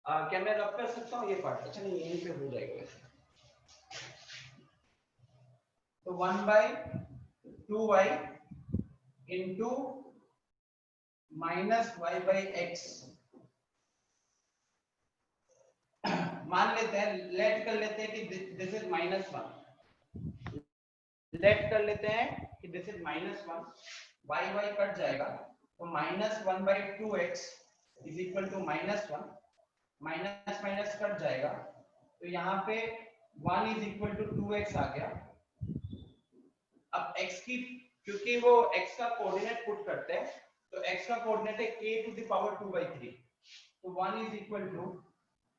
क्या मैं रब कर सकता हूँ ये पार्ट? अच्छा नहीं, यहीं पे हो जाएगा वैसे। तो 1/2y इंटू -y/x मान लेते हैं, लेट कर लेते हैं कि दिस इज -1, लेट कर लेते हैं कि दिस इज -1, y कट जाएगा तो -1/2x is equal to -1, minus minus cut जाएगा तो यहाँ पे 1 इज इक्वल टू 2x आ गया। अब x की, क्योंकि वो x का कोऑर्डिनेट पुट करते हैं तो x का कोऑर्डिनेट है k⁵ तो 1 is equal to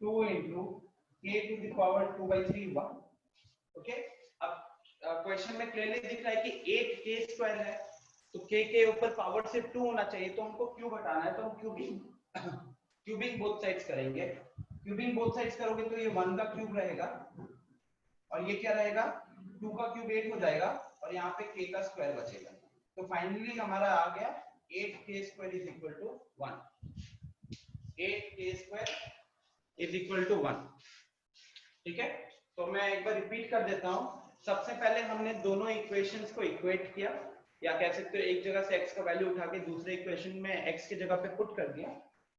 2 into k⁵ हुआ। ओके, अब क्वेश्चन में क्लियरली दिख रहा है कि 8k² है तो k के ऊपर पावर सिर्फ 2 होना चाहिए, तो हमको क्यूब हटाना है तो हम क्यूबिंग बोथ साइड्स करेंगे। क्यूबिंग बोथ साइड्स करोगे तो ये 1 का क्यूब रहेगा और ये क्या रहेगा, 2 का क्यूब 8 हो जाएगा और यहाँ पे k का स्क्वायर बचेगा। तो फाइनली हमारा आ गया 8k² is equal to 1, 8k² is equal to 1। ठीक है, तो मैं एक बार रिपीट कर देता हूँ। सबसे पहले हमने दोनों इक्वेशंस को इक्वेट किया, या कह सकते हो एक जगह से x का वैल्यू उठा के दूसरे इक्वेशन में x की जगह पे पुट कर दिया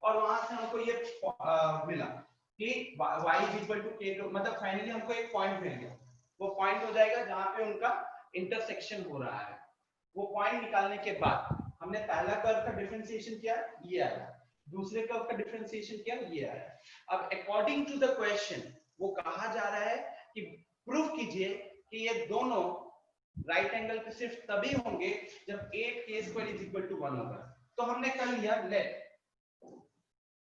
और वहां से हमको ये मिला कि y is equal to k, मतलब फाइनली हमको एक पॉइंट मिल गया। वो पॉइंट हो जाएगा जहां पे उनका इंटरसेक्शन हो रहा है। वो पॉइंट निकालने के बाद हमने पहला कर्व का डिफरेंशिएशन किया, ये आया, दूसरे कर्व का डिफरेंशिएशन किया, ये आया। अब अकॉर्डिंग टू द क्वेश्चन वो कहा जा रहा है कि प्रूव कीजिए कि ये दोनों राइट एंगल पे सिर्फ तभी होंगे जब 8k² इज इक्वल टू 1 होगा। तो हमने कर लिया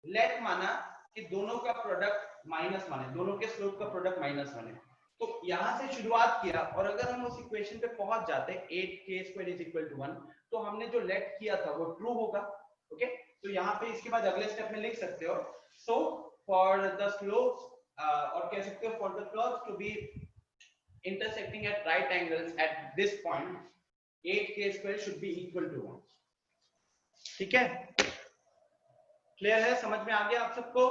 लेट माना कि दोनों का प्रोडक्ट माइनस माने, दोनों के स्लोप का प्रोडक्ट माइनस माने। तो यहां से शुरुआत किया और अगर हम उस इक्वेशन पे पहुंच जाते 8k² इज इक्वल टू 1 तो हमने जो लेट किया था वो ट्रू होगा। ओके, तो यहाँ पे इसके बाद अगले स्टेप में लिख सकते हो, सो फॉर द स्लोप और कह सकते हो for the curves to be intersecting at right angles at this point 8k² should be equal to 1। ठीक है, क्लियर है, समझ में आ गया आप सबको?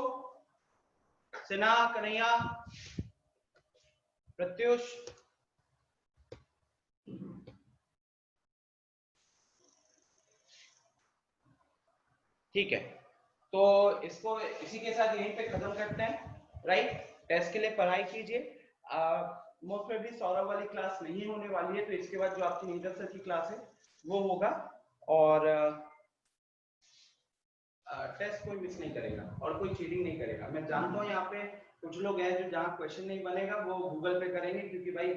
सिन्हा, कन्हैया, प्रत्युष, ठीक है, तो इसको इसी के साथ यहीं पे खत्म करते हैं। राइट, टेस्ट के लिए पढ़ाई कीजिए। मोस्ट प्रोबेबली सौरभ वाली क्लास नहीं होने वाली है, तो इसके बाद जो आपकी नीरज सर की क्लास है वो होगा और टेस्ट कोई मिस नहीं करेगा और कोई चीटिंग नहीं करेगा। मैं जानता हूँ यहाँ पे कुछ लोग हैं जो जहाँ क्वेश्चन नहीं बनेगा वो गूगल पे करेंगे, क्योंकि भाई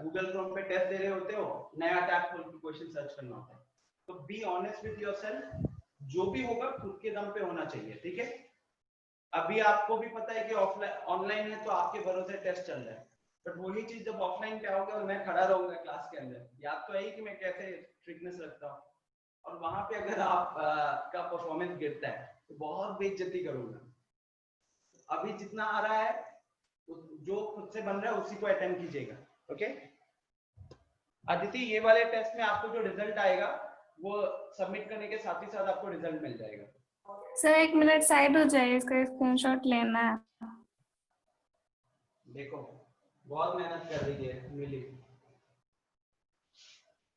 गूगल क्रोम पे टेस्ट दे रहे होते हो, नया टैब खोल के क्वेश्चन सर्च करना होता है। तो बी ऑनेस्ट विद योरसेल्फ, जो भी होगा खुद के दम पे होना चाहिए। ठीक है, अभी आपको भी पता है कि ऑफलाइन ऑनलाइन है तो आपके भरोसे टेस्ट चल रहा है, बट वही चीज जब ऑफलाइन पे आओगे और मैं खड़ा रहूंगा क्लास के अंदर, याद तो है कि मैं कैसे स्ट्रिक्टनेस रखता हूँ, और वहां पे अगर आप का परफॉर्मेंस गिरता है तो बहुत बेइज्जती करूंगा। अभी जितना आ रहा है जो खुद से बन रहा है उसी को अटेम्प्ट कीजिएगा। ओके अदिति, ये वाले टेस्ट में आपको जो रिजल्ट आएगा वो सबमिट करने के साथ ही साथ आपको रिजल्ट मिल जाएगा। सर 1 मिनट साइड हो जाए, इसका स्क्रीनशॉट लेना है। देखो बहुत मेहनत कर रही है मिली।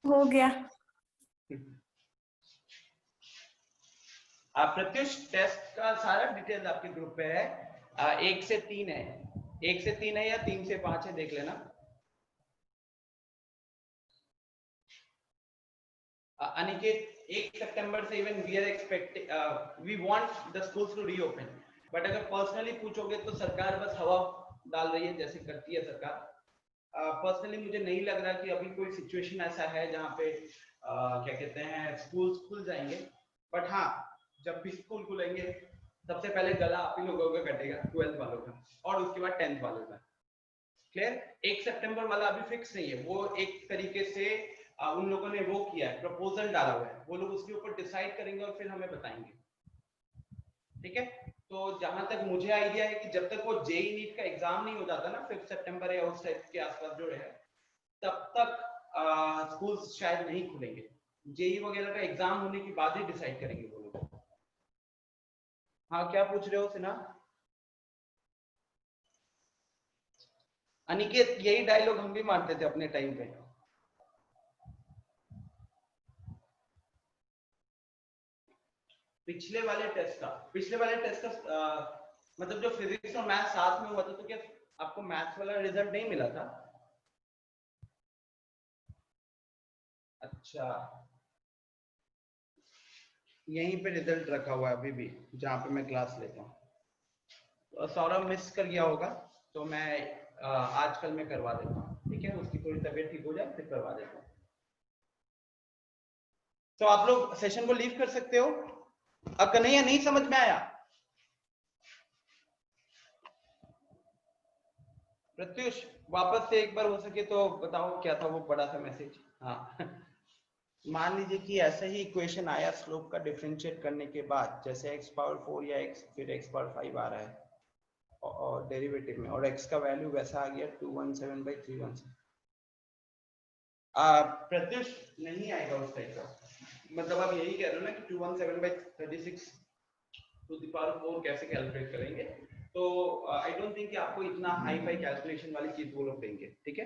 हो गया। प्रत्युष, टेस्ट का सारा डिटेल आपके ग्रुप पे है, 1 से 3 है, 1 से 3 है या 3 से 5 है, देख लेना। अनिकेत, 1 सितंबर से even we are expecting, we want the schools to reopen, but अगर पर्सनली पूछोगे तो सरकार बस हवा डाल रही है जैसे करती है सरकार। पर्सनली मुझे नहीं लग रहा कि अभी कोई सिचुएशन ऐसा है जहाँ पे क्या कहते हैं स्कूल्स खुल जाएंगे, बट हाँ जब भी स्कूल खुलेंगे सबसे पहले गला आप ही लोगों का कटेगा, 12th वालों का, और उसके बाद 10th वालों का। क्लियर? 1 सितंबर वाला अभी फिक्स नहीं है, वो एक तरीके से उन लोगों ने वो किया है, प्रपोजल डाला हुआ है, वो लोग उसके ऊपर डिसाइड करेंगे और फिर हमें बताएंगे। ठीक है, तो जहां तक मुझे आइडिया है कि जब तक वो जेई नीट का एग्जाम नहीं हो जाता ना 5 सितंबर या उस टाइप के आसपास जो है, तब तक स्कूल्स शायद नहीं खुलेंगे। जेई वगैरह का एग्जाम होने के बाद ही डिसाइड करेंगे वो लोग। हाँ क्या पूछ रहे हो सिन्हा? अनिकेत यही डायलॉग हम भी मारते थे अपने टाइम पे। पिछले वाले टेस्ट का मतलब जो फिजिक्स और मैथ साथ में हुआ था, तो क्या आपको मैथ्स वाला रिजल्ट नहीं मिला था? अच्छा, यहीं पे रिजल्ट रखा हुआ है अभी भी जहाँ पे मैं क्लास लेता हूँ। तो सौरभ मिस कर गया होगा, तो मैं आजकल मैं करवा देता हूँ, ठीक है? उसकी थोड़ी तबीयत ठीक हो जाए फिर करवा देता हूँ। तो आप लोग सेशन को लीव कर सकते हो। अब कन्हैया नहीं समझ में आया? प्रत्युष वापस से एक बार हो सके तो बताओ क्या था वो बड़ा सा मैसेज। हाँ मान लीजिए कि ऐसा ही इक्वेशन आया स्लोप का डिफरेंशिएट करने के बाद, जैसे x पावर 4 या x फिर x पावर 5 आ रहा है और डेरिवेटिव में, और x का वैल्यू वैसा आ गया 217/317। प्रत्युष नहीं आएगा उस टाइप का, मतलब आप यही कह रहे हो ना कि 217/36 टू द पावर 4 कैसे कैलकुलेट करेंगे, तो आई डोंट थिंक कि आपको इतना हाई फाई कैलकुलेशन वाली चीज वो लोग देंगे, ठीक है?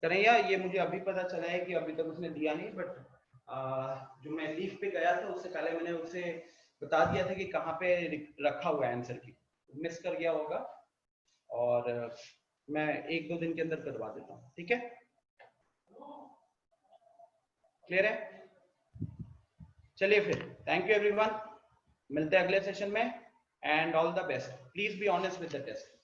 कन्हैया ये मुझे अभी पता चला है कि अभी तक उसने दिया नहीं, बट जो मैं लीव पे गया था उससे पहले मैंने उसे बता दिया था कि कहाँ पे रखा हुआ है आंसर की, मिस कर गया होगा, और मैं 1-2 दिन के अंदर करवा देता हूँ, ठीक है? क्लियर है? चलिए फिर, थैंक यू एवरीवन, मिलते हैं अगले सेशन में, and all the best. Please be honest with the test.